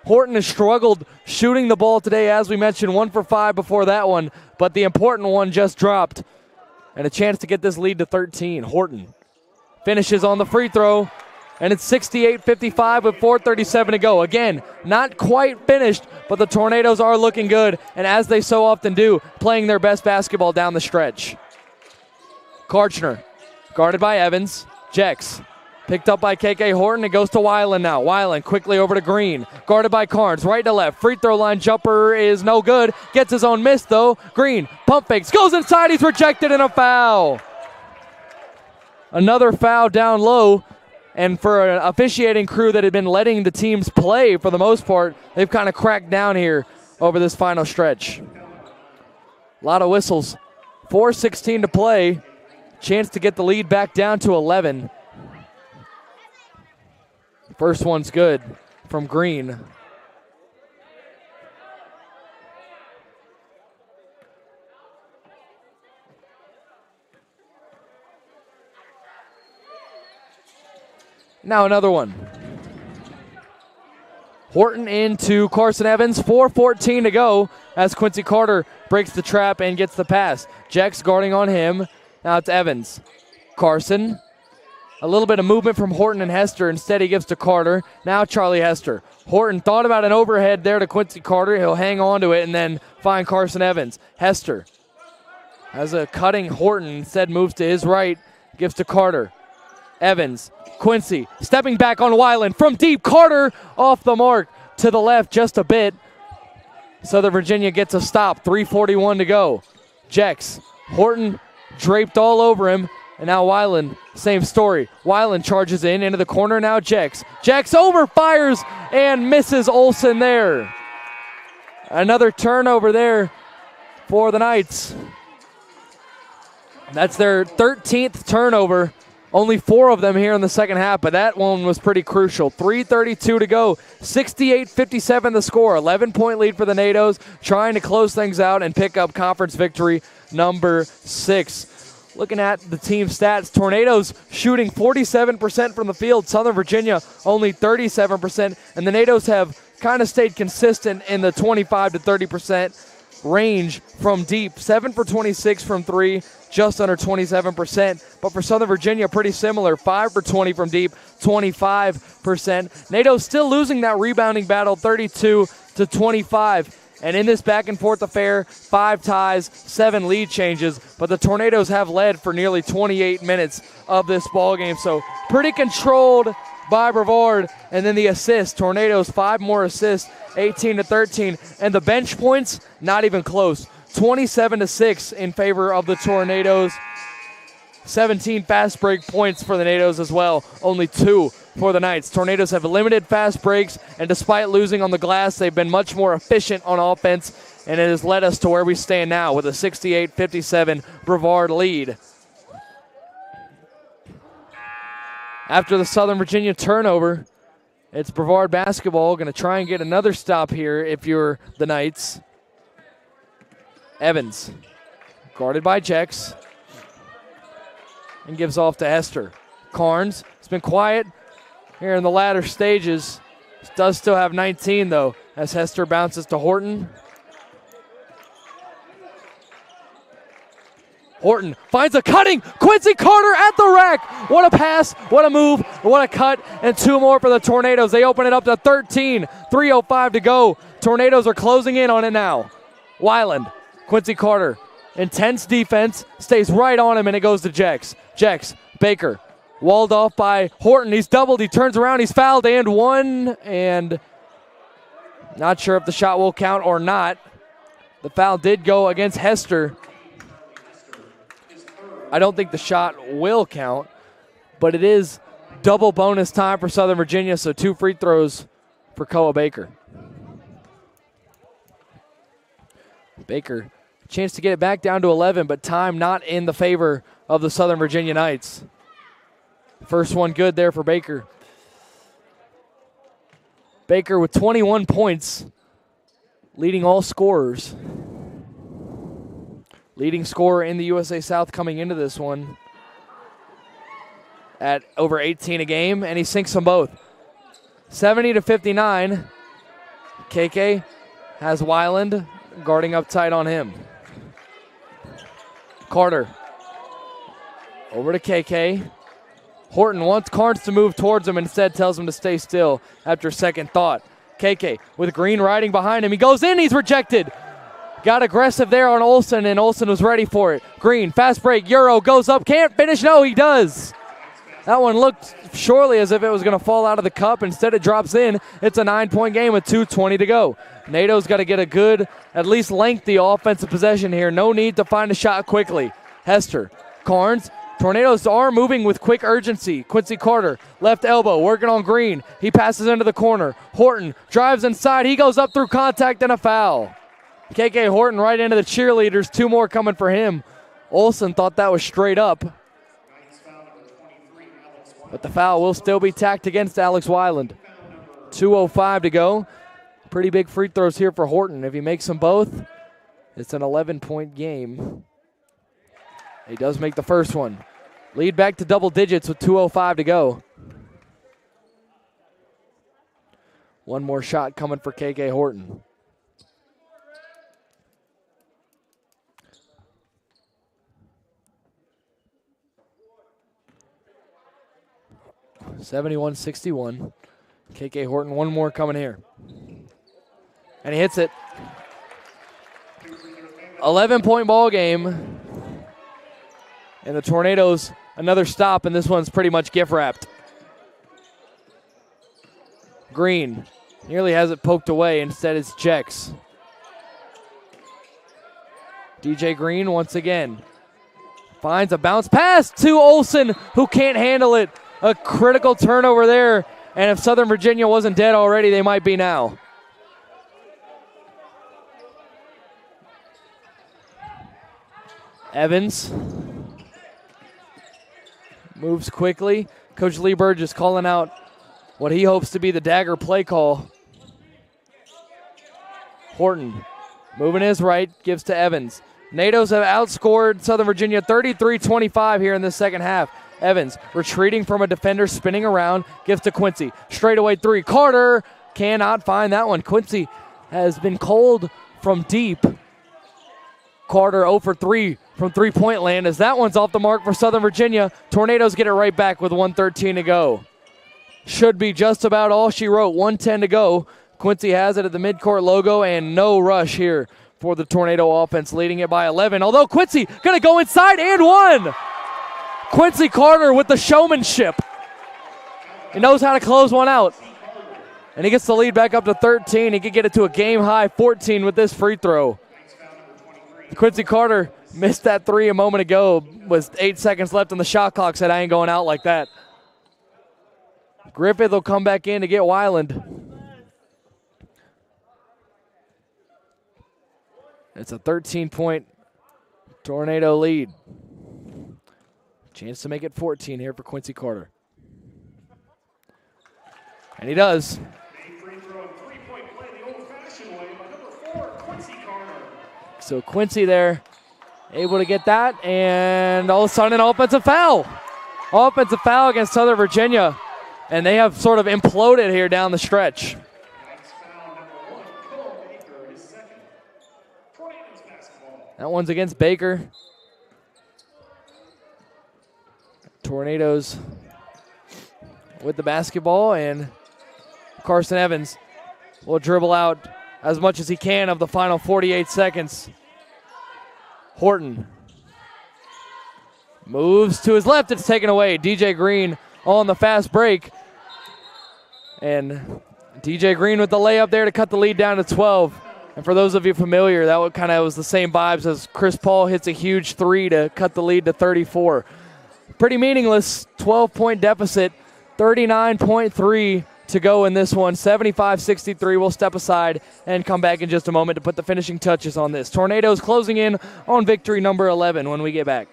Horton has struggled shooting the ball today, as we mentioned, 1 for 5 before that one, but the important one just dropped. And a chance to get this lead to 13. Horton finishes on the free throw, and it's 68-55 with 4:37 to go. Again, not quite finished, but the Tornadoes are looking good, and as they so often do, playing their best basketball down the stretch. Karchner, guarded by Evans. Jex, picked up by KK Horton. It goes to Weiland now. Weiland quickly over to Green, guarded by Carnes, right to left. Free throw line jumper is no good. Gets his own miss, though. Green, pump fakes, goes inside. He's rejected in a foul. Another foul down low, and for an officiating crew that had been letting the teams play for the most part, they've kind of cracked down here over this final stretch. A lot of whistles. 4:16 to play. Chance to get the lead back down to 11. First one's good from Green. Now another one. Horton into Carson Evans. 4:14 to go as Quincy Carter breaks the trap and gets the pass. Jex guarding on him. Now it's Evans. Carson. A little bit of movement from Horton and Hester. Instead he gives to Carter. Now Charlie Hester. Horton thought about an overhead there to Quincy Carter. He'll hang on to it and then find Carson Evans. Hester has a cutting Horton. Instead moves to his right. Gives to Carter. Evans. Quincy stepping back on Weiland from deep. Carter off the mark to the left just a bit. Southern Virginia gets a stop. 3:41 to go. Jex. Horton draped all over him. And now Weiland, same story. Weiland charges into the corner. Now Jex. Jex overfires and misses Olsen there. Another turnover there for the Knights. That's their 13th turnover. Only 4 of them here in the second half, but that one was pretty crucial. 3:32 to go. 68-57 the score. 11-point lead for the NATOs, trying to close things out and pick up conference victory number 6. Looking at the team stats, Tornadoes shooting 47% from the field. Southern Virginia only 37%, and the NATOs have kind of stayed consistent in the 25 to 30% range from deep. 7 for 26 from 3, just under 27%. But for Southern Virginia, pretty similar. 5 for 20 from deep, 25%. NATO's still losing that rebounding battle, 32-25. And in this back-and-forth affair, 5 ties, 7 lead changes. But the Tornadoes have led for nearly 28 minutes of this ballgame. So pretty controlled by Brevard. And then the assist, Tornadoes 5 more assists, 18-13. And the bench points, not even close. 27-6 in favor of the Tornadoes. 17 fast break points for the NATOs as well, only 2 for the Knights. Tornadoes have limited fast breaks, and despite losing on the glass, they've been much more efficient on offense, and it has led us to where we stand now with a 68-57 Brevard lead. After the Southern Virginia turnover, it's Brevard basketball, going to try and get another stop here if you're the Knights. Evans, guarded by Jex, and gives off to Hester. Carnes has been quiet here in the latter stages. Does still have 19, though, as Hester bounces to Horton. Horton finds a cutting. Quincy Carter at the rack. What a pass, what a move, what a cut, and 2 more for the Tornadoes. They open it up to 13, 3:05 to go. Tornadoes are closing in on it now. Weiland, Quincy Carter, intense defense, stays right on him, and it goes to Jex. Jex, Baker, walled off by Horton. He's doubled, he turns around, he's fouled, and 1, and not sure if the shot will count or not. The foul did go against Hester. I don't think the shot will count, but it is double bonus time for Southern Virginia, so 2 free throws for Koa Baker. Baker, chance to get it back down to 11, but time not in the favor of the Southern Virginia Knights. First one good there for Baker. Baker with 21 points, leading all scorers. Leading scorer in the USA South coming into this one at over 18 a game, and he sinks them both. 70-59. KK has Weiland guarding up tight on him. Carter over to KK. Horton wants Carnes to move towards him, instead tells him to stay still after second thought. KK with Green riding behind him. He goes in, he's rejected. Got aggressive there on Olsen, and Olsen was ready for it. Green, fast break, Euro goes up, can't finish. No, he does. That one looked surely as if it was going to fall out of the cup. Instead, it drops in. It's a 9-point game with 2:20 to go. NATO's got to get a good, at least lengthy offensive possession here. No need to find a shot quickly. Hester, Carnes, Tornadoes are moving with quick urgency. Quincy Carter, left elbow, working on Green. He passes into the corner. Horton drives inside. He goes up through contact and a foul. KK Horton right into the cheerleaders. 2 more coming for him. Olsen thought that was straight up, but the foul will still be tacked against Alex Weiland. 2:05 to go. Pretty big free throws here for Horton. If he makes them both, it's an 11-point game. He does make the first one. Lead back to double digits with 2:05 to go. One more shot coming for KK Horton. (71-61). KK Horton, one more coming here. And he hits it. 11-point ball game. And the Tornadoes, another stop, and this one's pretty much gift wrapped. Green nearly has it poked away. Instead, it's Jex. DJ Green once again finds a bounce pass to Olsen, who can't handle it. A critical turnover there, and if Southern Virginia wasn't dead already, they might be now. Evans moves quickly. Coach Lee Burgess calling out what he hopes to be the dagger play call. Horton moving his right, gives to Evans. NATOs have outscored Southern Virginia 33-25 here in the second half. Evans retreating from a defender, spinning around, gives to Quincy. Straightaway 3. Carter cannot find that one. Quincy has been cold from deep. Carter 0 for 3 from three-point land as that one's off the mark for Southern Virginia. Tornadoes get it right back with 1:13 to go. Should be just about all she wrote. 1:10 to go. Quincy has it at the midcourt logo, and no rush here for the Tornado offense, leading it by 11. Although Quincy going to go inside and one. Quincy Carter with the showmanship. He knows how to close one out. And he gets the lead back up to 13. He could get it to a game-high 14 with this free throw. Quincy Carter missed that three a moment ago with 8 seconds left on the shot clock, said, I ain't going out like that. Griffith will come back in to get Weiland. It's a 13-point Tornado lead. Chance to make it 14 here for Quincy Carter. And he does. So Quincy there, able to get that, and all of a sudden an offensive foul. Offensive foul against Southern Virginia, and they have sort of imploded here down the stretch. That one's against Baker. Tornadoes with the basketball, and Carson Evans will dribble out as much as he can of the final 48 seconds. Horton moves to his left. It's taken away. DJ Green on the fast break. And DJ Green with the layup there to cut the lead down to 12. And for those of you familiar, that kind of was the same vibes as Chris Paul hits a huge three to cut the lead to 34. Pretty meaningless 12-point deficit, 39.3 to go in this one. 75-63. We'll step aside and come back in just a moment to put the finishing touches on this. Tornadoes closing in on victory number 11 when we get back.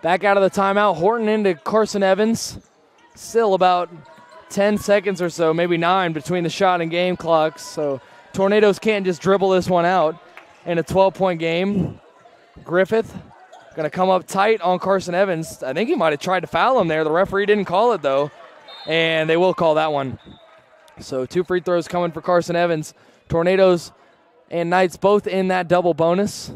Back out of the timeout, Horton into Carson Evans. Still about 10 seconds or so, maybe 9 between the shot and game clocks. So Tornadoes can't just dribble this one out in a 12-point game. Griffith going to come up tight on Carson Evans. I think he might have tried to foul him there. The referee didn't call it, though, and they will call that one. So 2 free throws coming for Carson Evans. Tornadoes and Knights both in that double bonus.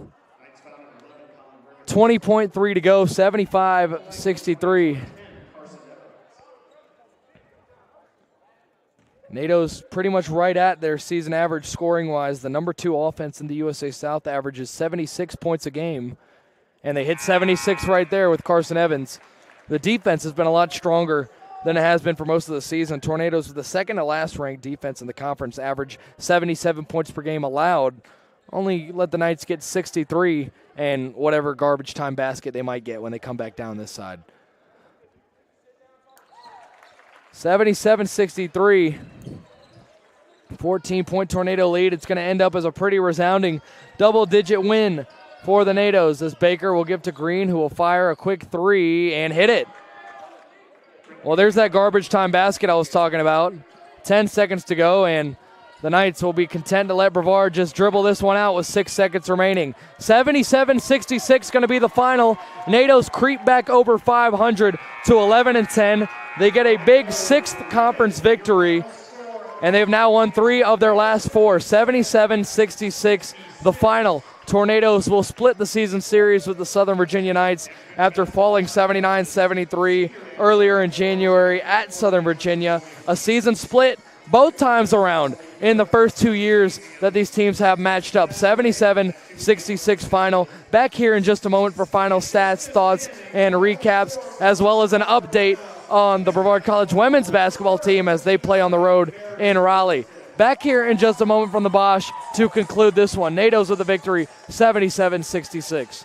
20.3 to go, 75-63. NATO's pretty much right at their season average scoring-wise. The number 2 offense in the USA South averages 76 points a game, and they hit 76 right there with Carson Evans. The defense has been a lot stronger than it has been for most of the season. Tornadoes with the second to last ranked defense in the conference, average 77 points per game allowed. Only let the Knights get 63 and whatever garbage time basket they might get when they come back down this side. 77-63. 14-point Tornado lead. It's going to end up as a pretty resounding double-digit win for the NATOs as Baker will give to Green, who will fire a quick three and hit it. Well, there's that garbage time basket I was talking about. 10 seconds to go, and the Knights will be content to let Brevard just dribble this one out with 6 seconds remaining. 77-66 going to be the final. NATOs creep back over 500 to 11-10. They get a big 6th conference victory, and they've now won 3 of their last 4. 77-66 the final. Tornadoes will split the season series with the Southern Virginia Knights after falling 79-73 earlier in January at Southern Virginia. A season split both times around in the first 2 years that these teams have matched up. 77-66 final. Back here in just a moment for final stats, thoughts, and recaps, as well as an update on the Brevard College women's basketball team as they play on the road in Raleigh. Back here in just a moment from the Bosch to conclude this one. NATOs with the victory, 77-66.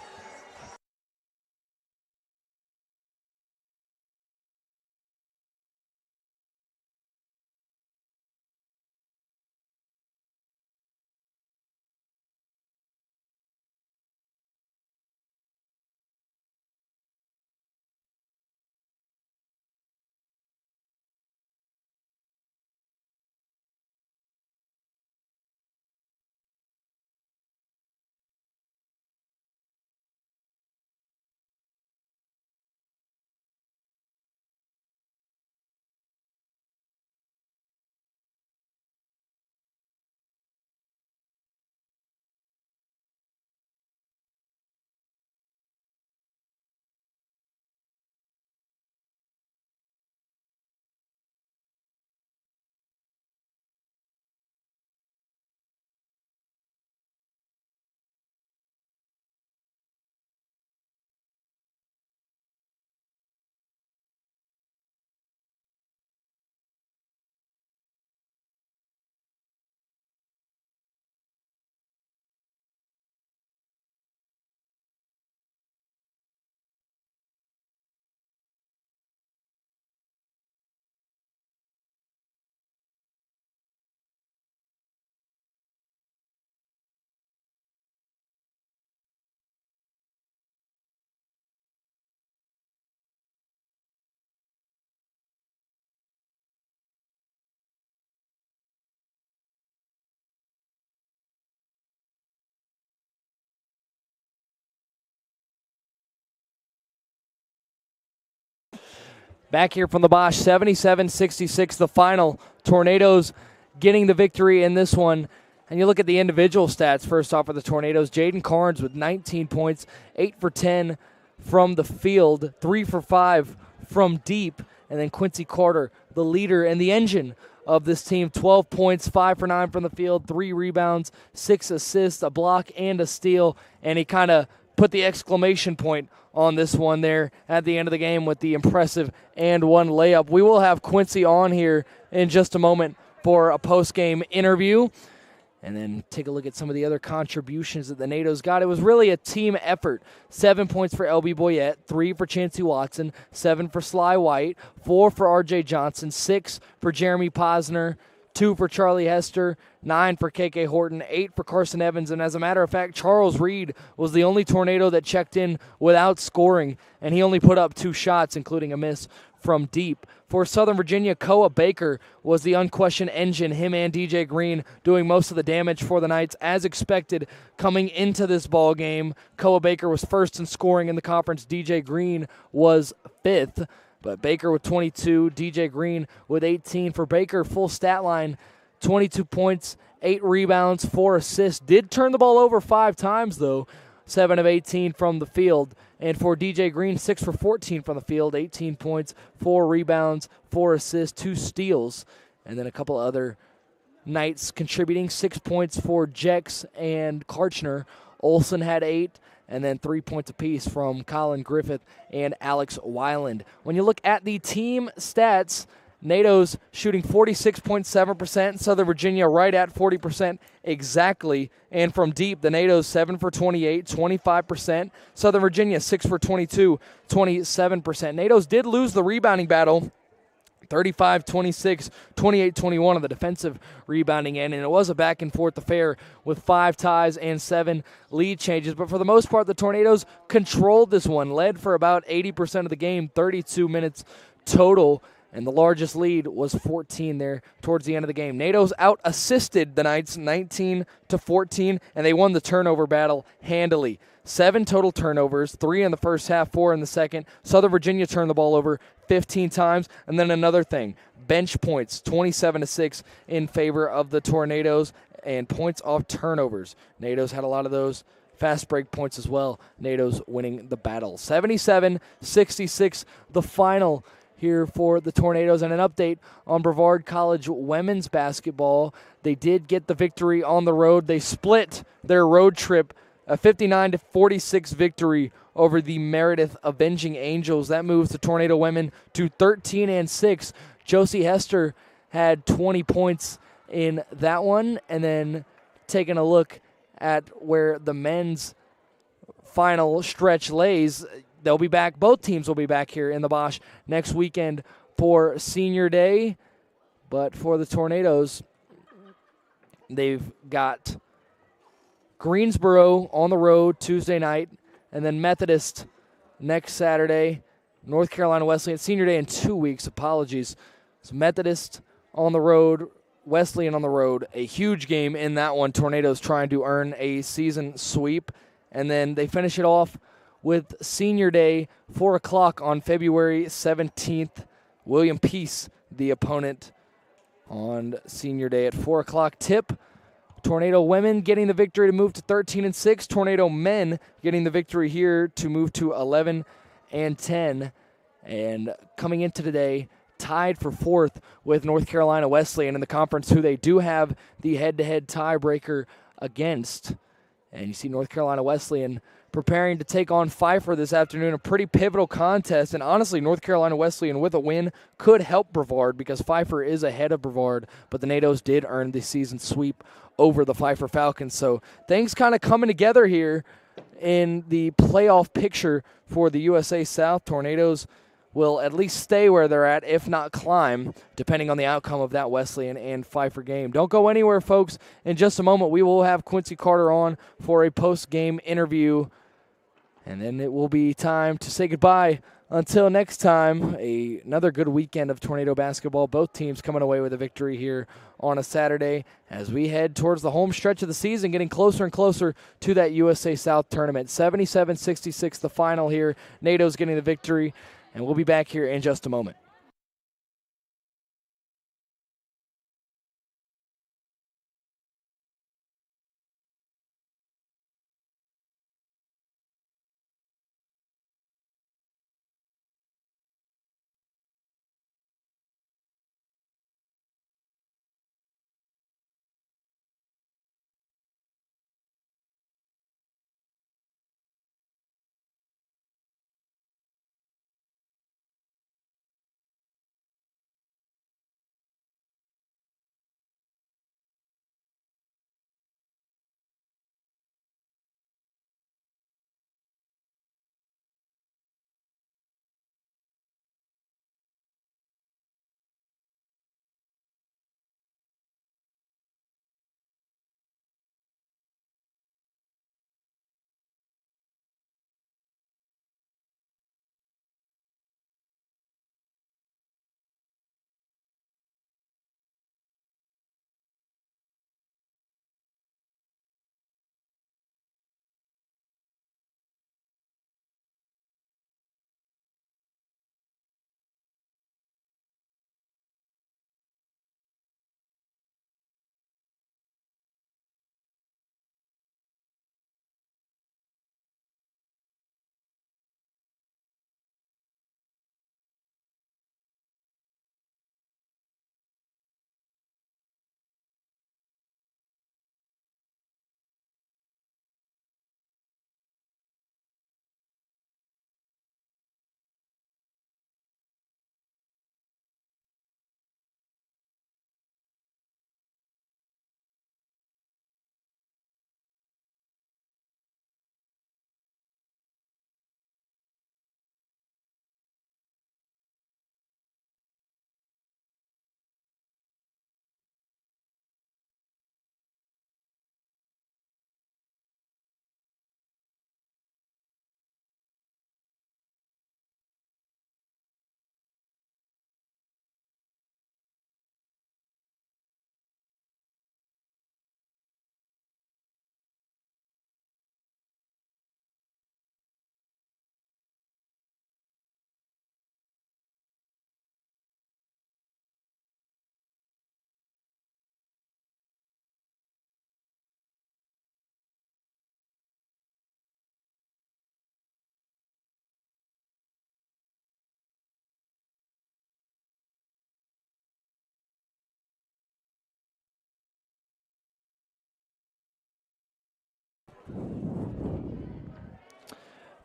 Back here from the Bosch, 77-66 the final. Tornadoes getting the victory in this one. And you look at the individual stats first off for the Tornadoes. Jaden Carnes with 19 points, 8 for 10 from the field, 3 for 5 from deep. And then Quincy Carter, the leader and the engine of this team, 12 points, 5 for 9 from the field, 3 rebounds, 6 assists, a block, and a steal. And he kind of put the exclamation point on this one there at the end of the game with the impressive and one layup. We will have Quincy on here in just a moment for a post-game interview. And then take a look at some of the other contributions that the NATOs got. It was really a team effort. 7 points for LB Boyette, 3 for Chancey Watson, 7 for Sly White, 4 for RJ Johnson, 6 for Jeremy Posner, 2 for Charlie Hester, 9 for KK Horton, 8 for Carson Evans. And as a matter of fact, Charles Reed was the only Tornado that checked in without scoring, and he only put up 2 shots, including a miss from deep. For Southern Virginia, Koa Baker was the unquestioned engine, him and DJ Green doing most of the damage for the Knights. As expected, coming into this ball game, Koa Baker was first in scoring in the conference. DJ Green was 5th, but Baker with 22, DJ Green with 18. For Baker, full stat line, 22 points, 8 rebounds, 4 assists. Did turn the ball over 5 times, though, 7 of 18 from the field. And for DJ Green, 6 for 14 from the field, 18 points, 4 rebounds, 4 assists, 2 steals. And then a couple other Knights contributing, 6 points for Jex and Karchner. Olsen had 8, and then 3 points apiece from Colin Griffith and Alex Weiland. When you look at the team stats, NATO's shooting 46.7%, Southern Virginia right at 40% exactly. And from deep, the NATO's 7 for 28, 25%. Southern Virginia 6 for 22, 27%. NATO's did lose the rebounding battle, 35-26, 28-21 on the defensive rebounding end, and it was a back-and-forth affair with 5 ties and 7 lead changes. But for the most part, the Tornadoes controlled this one, led for about 80% of the game, 32 minutes total. And the largest lead was 14 there towards the end of the game. NATO's out-assisted the Knights 19-14, and they won the turnover battle handily. 7 total turnovers, 3 in the first half, 4 in the second. Southern Virginia turned the ball over 15 times. And then another thing, bench points, 27-6 in favor of the Tornadoes, and points off turnovers. NATO's had a lot of those. Fast break points as well. NATO's winning the battle. 77-66, the final here for the Tornadoes. And an update on Brevard College women's basketball. They did get the victory on the road. They split their road trip, a 59-46 victory over the Meredith Avenging Angels. That moves the Tornado women to 13-6. Josie Hester had 20 points in that one. And then taking a look at where the men's final stretch lays, they'll be back. Both teams will be back here in the Bosch next weekend for Senior Day. But for the Tornadoes, they've got Greensboro on the road Tuesday night, and then Methodist next Saturday, North Carolina Wesleyan. Senior Day in 2 weeks, apologies. So Methodist on the road, Wesleyan on the road. A huge game in that one. Tornadoes trying to earn a season sweep. And then they finish it off with Senior Day, 4 o'clock on February 17th. William Peace, the opponent on Senior Day at 4 o'clock tip. Tornado women getting the victory to move to 13-6. Tornado men getting the victory here to move to 11-10. And coming into today, tied for 4th with North Carolina Wesleyan in the conference, who they do have the head-to-head tiebreaker against. And you see North Carolina Wesleyan preparing to take on Pfeiffer this afternoon, a pretty pivotal contest. And honestly, North Carolina Wesleyan with a win could help Brevard because Pfeiffer is ahead of Brevard, but the NATOs did earn the season sweep over the Pfeiffer Falcons. So things kind of coming together here in the playoff picture for the USA South. Tornadoes will at least stay where they're at, if not climb, depending on the outcome of that Wesleyan and Pfeiffer game. Don't go anywhere, folks. In just a moment, we will have Quincy Carter on for a post-game interview, and then it will be time to say goodbye. Until next time, another good weekend of Tornado basketball. Both teams coming away with a victory here on a Saturday as we head towards the home stretch of the season, getting closer and closer to that USA South tournament. 77-66, the final here. NATO's getting the victory. And we'll be back here in just a moment.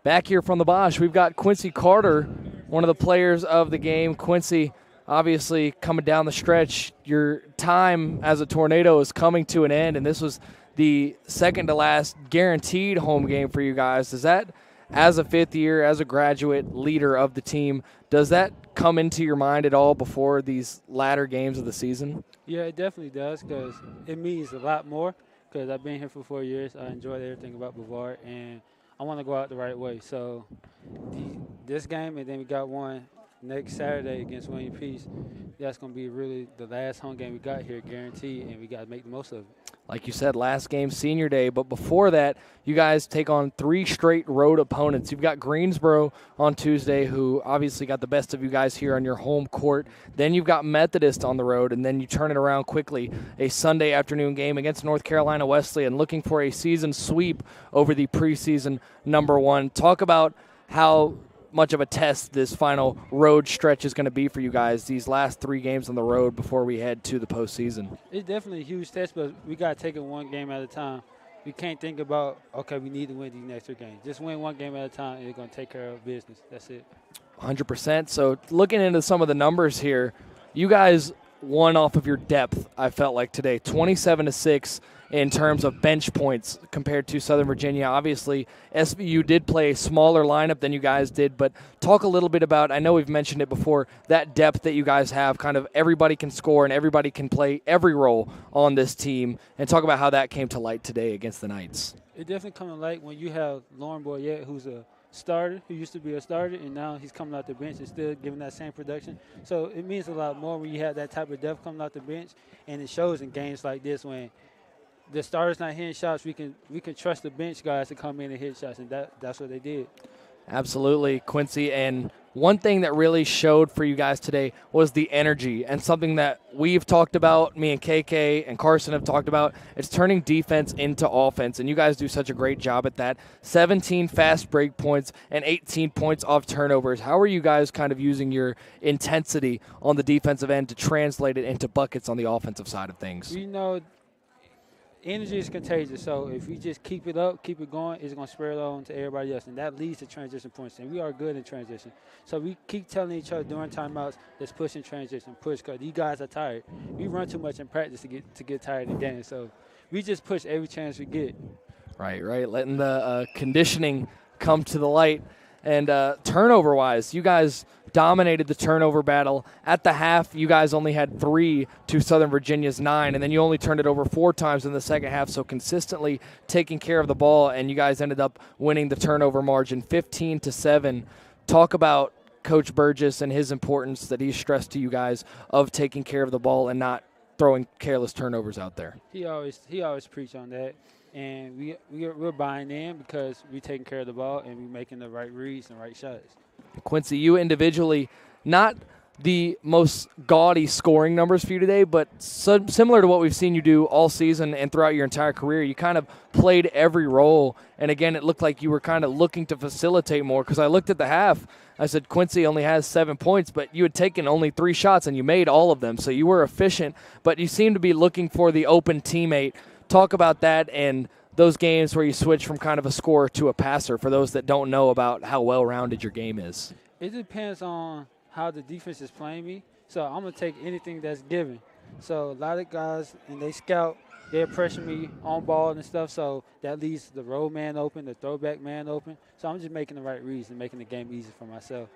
Back here from the Bosch, we've got Quincy Carter, one of the players of the game. Quincy, obviously coming down the stretch, your time as a Tornado is coming to an end, and this was the second to last guaranteed home game for you guys. Does that, as a fifth year, as a graduate leader of the team, does that come into your mind at all before these latter games of the season?
Yeah, it definitely does, because it means a lot more, because I've been here for 4 years. I enjoyed everything about Brevard, and I want to go out the right way. So this game, and then we got one next Saturday against William Peace. That's going to be really the last home game we got here, guaranteed, and we got to make the most of it.
Like you said, last game, senior day, but before that, you guys take on 3 straight road opponents. You've got Greensboro on Tuesday, who obviously got the best of you guys here on your home court. Then you've got Methodist on the road, and then you turn it around quickly, a Sunday afternoon game against North Carolina Wesleyan, looking for a season sweep over the preseason #1. Talk about how much of a test this final road stretch is going to be for you guys, these last 3 games on the road before we head to the postseason.
It's definitely a huge test, but we got to take it one game at a time. We can't think about, okay, we need to win these next 3 games. Just win one game at a time, and it's going to take care of business. That's it.
100%. So looking into some of the numbers here, you guys won off of your depth, I felt like today, 27-6 in terms of bench points compared to Southern Virginia. Obviously, SVU did play a smaller lineup than you guys did, but talk a little bit about, I know we've mentioned it before, that depth that you guys have, kind of everybody can score and everybody can play every role on this team, and talk about how that came to light today against the Knights.
It definitely come to light when you have Lauren Boyette, who's a starter, who used to be a starter, and now he's coming out the bench and still giving that same production. So it means a lot more when you have that type of depth coming out the bench, and it shows in games like this when the starters not hitting shots, we can trust the bench guys to come in and hit shots, and that's what they did.
Absolutely, Quincy. And one thing that really showed for you guys today was the energy, and something that we've talked about, me and KK and Carson have talked about. It's turning defense into offense, and you guys do such a great job at that. 17 fast break points and 18 points off turnovers. How are you guys kind of using your intensity on the defensive end to translate it into buckets on the offensive side of things?
You know, energy is contagious, so if we just keep it up, keep it going, it's going to spread on to everybody else, and that leads to transition points, and we are good in transition. So we keep telling each other during timeouts, let's push in transition, push, because these guys are tired. We run too much in practice to get tired in games, so we just push every chance we get.
Right, letting the conditioning come to the light. And turnover-wise, you guys dominated the turnover battle. At the half, you guys only had 3 to Southern Virginia's 9, and then you only turned it over 4 times in the second half, so consistently taking care of the ball, and you guys ended up winning the turnover margin 15-7. Talk about Coach Burgess and his importance that he stressed to you guys of taking care of the ball and not throwing careless turnovers out there.
He always preach on that. And we're buying in because we're taking care of the ball and we're making the right reads and right shots.
Quincy, you individually, not the most gaudy scoring numbers for you today, but similar to what we've seen you do all season and throughout your entire career. You kind of played every role, and again, it looked like you were kind of looking to facilitate more, because I looked at the half. I said, Quincy only has 7 points, but you had taken only 3 shots, and you made all of them, so you were efficient, but you seemed to be looking for the open teammate. Talk about that and those games where you switch from kind of a scorer to a passer, for those that don't know about how well-rounded your game is.
It depends on how the defense is playing me. So I'm going to take anything that's given. So a lot of guys, and they scout, they'll pressure me on ball and stuff, so that leaves the roll man open, the throwback man open. So I'm just making the right reads and making the game easy for myself.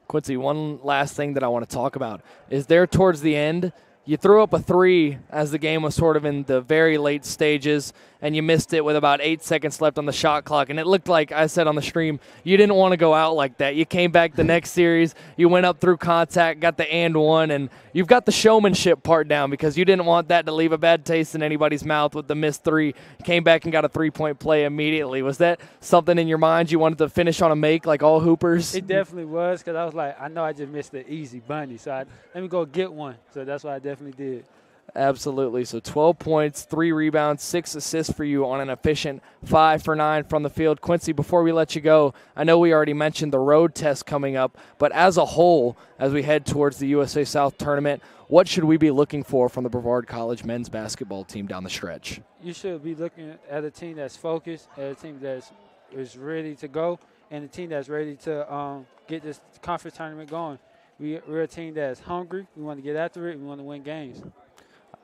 Quincy, one last thing that I want to talk about is there towards the end, you threw up a 3 as the game was sort of in the very late stages, and you missed it with about 8 seconds left on the shot clock. And it looked like, I said on the stream, you didn't want to go out like that. You came back the next series, you went up through contact, got the and one, and you've got the showmanship part down, because you didn't want that to leave a bad taste in anybody's mouth with the missed 3. Came back and got a 3-point play immediately. Was that something in your mind you wanted to finish on a make like all hoopers?
It definitely was, because I was like, I know I just missed the easy bunny, so let me go get one. So that's what I definitely did.
Absolutely. So 12 points, 3 rebounds, 6 assists for you on an efficient 5 for 9 from the field. Quincy, before we let you go, I know we already mentioned the road test coming up, but as a whole, as we head towards the USA South tournament, what should we be looking for from the Brevard College men's basketball team down the stretch?
You should be looking at a team that's focused, at a team that is ready to go, and a team that's ready to get this conference tournament going. We're a team that's hungry. We want to get after it. We want to win games.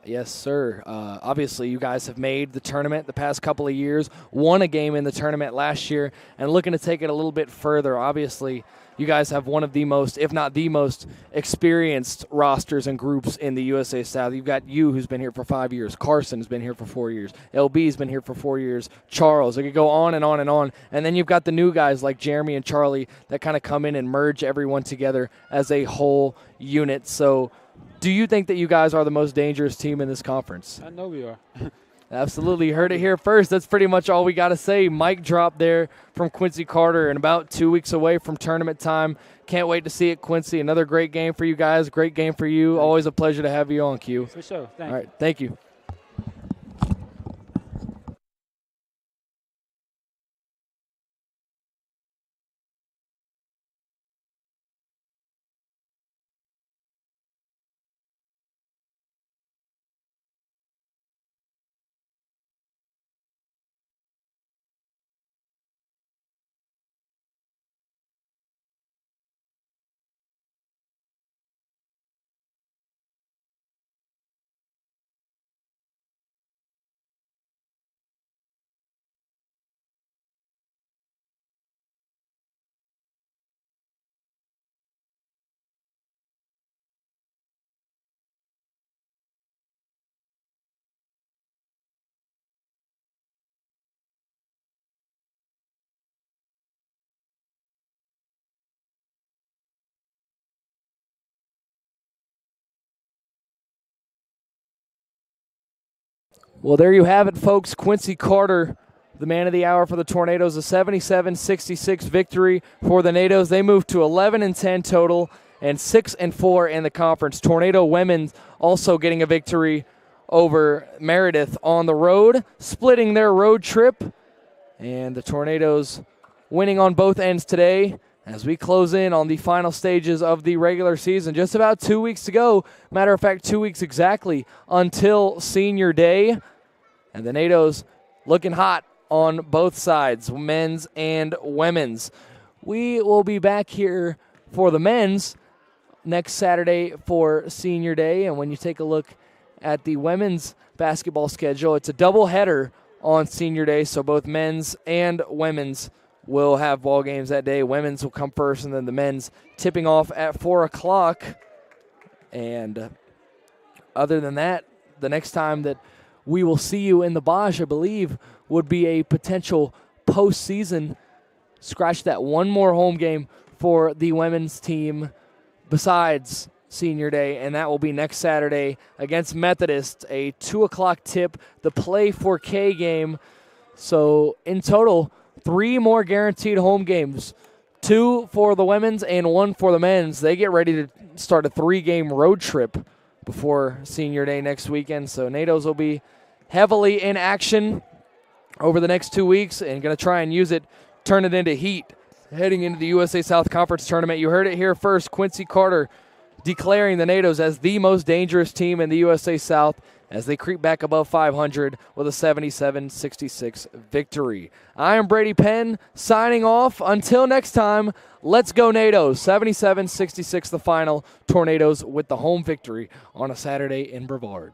Yes, sir. Obviously, you guys have made the tournament the past couple of years, won a game in the tournament last year, and looking to take it a little bit further. Obviously, you guys have one of the most, if not the most, experienced rosters and groups in the USA South. You've got you, who's been here for 5 years. Carson's been here for 4 years. LB's been here for 4 years. Charles. I could go on and on and on. And then you've got the new guys like Jeremy and Charlie that kind of come in and merge everyone together as a whole unit. So do you think that you guys are the most dangerous team in this conference?
I know we are.
Absolutely. You heard it here first. That's pretty much all we got to say. Mic drop there from Quincy Carter, and about 2 weeks away from tournament time. Can't wait to see it, Quincy. Another great game for you guys. Great game for you. Always a pleasure to have you on, Q.
For sure. Thank you.
All right. Thank you. Well, there you have it, folks. Quincy Carter, the man of the hour for the Tornadoes, a 77-66 victory for the Nados. They moved to 11-10 total and 6-4 in the conference. Tornado women also getting a victory over Meredith on the road, splitting their road trip. And the Tornadoes winning on both ends today as we close in on the final stages of the regular season. Just about 2 weeks to go. Matter of fact, 2 weeks exactly until senior day. And the Nados looking hot on both sides, men's and women's. We will be back here for the men's next Saturday for senior day. And when you take a look at the women's basketball schedule, it's a doubleheader on senior day. So both men's and women's will have ball games that day. Women's will come first, and then the men's tipping off at 4 o'clock. And other than that, the next time that we will see you in the Bosch, I believe, would be a potential postseason. Scratch that, one more home game for the women's team besides senior day, and that will be next Saturday against Methodist, a 2 o'clock tip, the Play 4K game. So in total, 3 more guaranteed home games, 2 for the women's and 1 for the men's. They get ready to start a 3-game road trip before senior day next weekend. So Nados will be heavily in action over the next 2 weeks and going to try and use it, turn it into heat heading into the USA South Conference Tournament. You heard it here first. Quincy Carter declaring the Nados as the most dangerous team in the USA South as they creep back above 500 with a 77-66 victory. I am Brady Penn signing off. Until next time, let's go Nados. 77-66 the final. Tornadoes with the home victory on a Saturday in Brevard.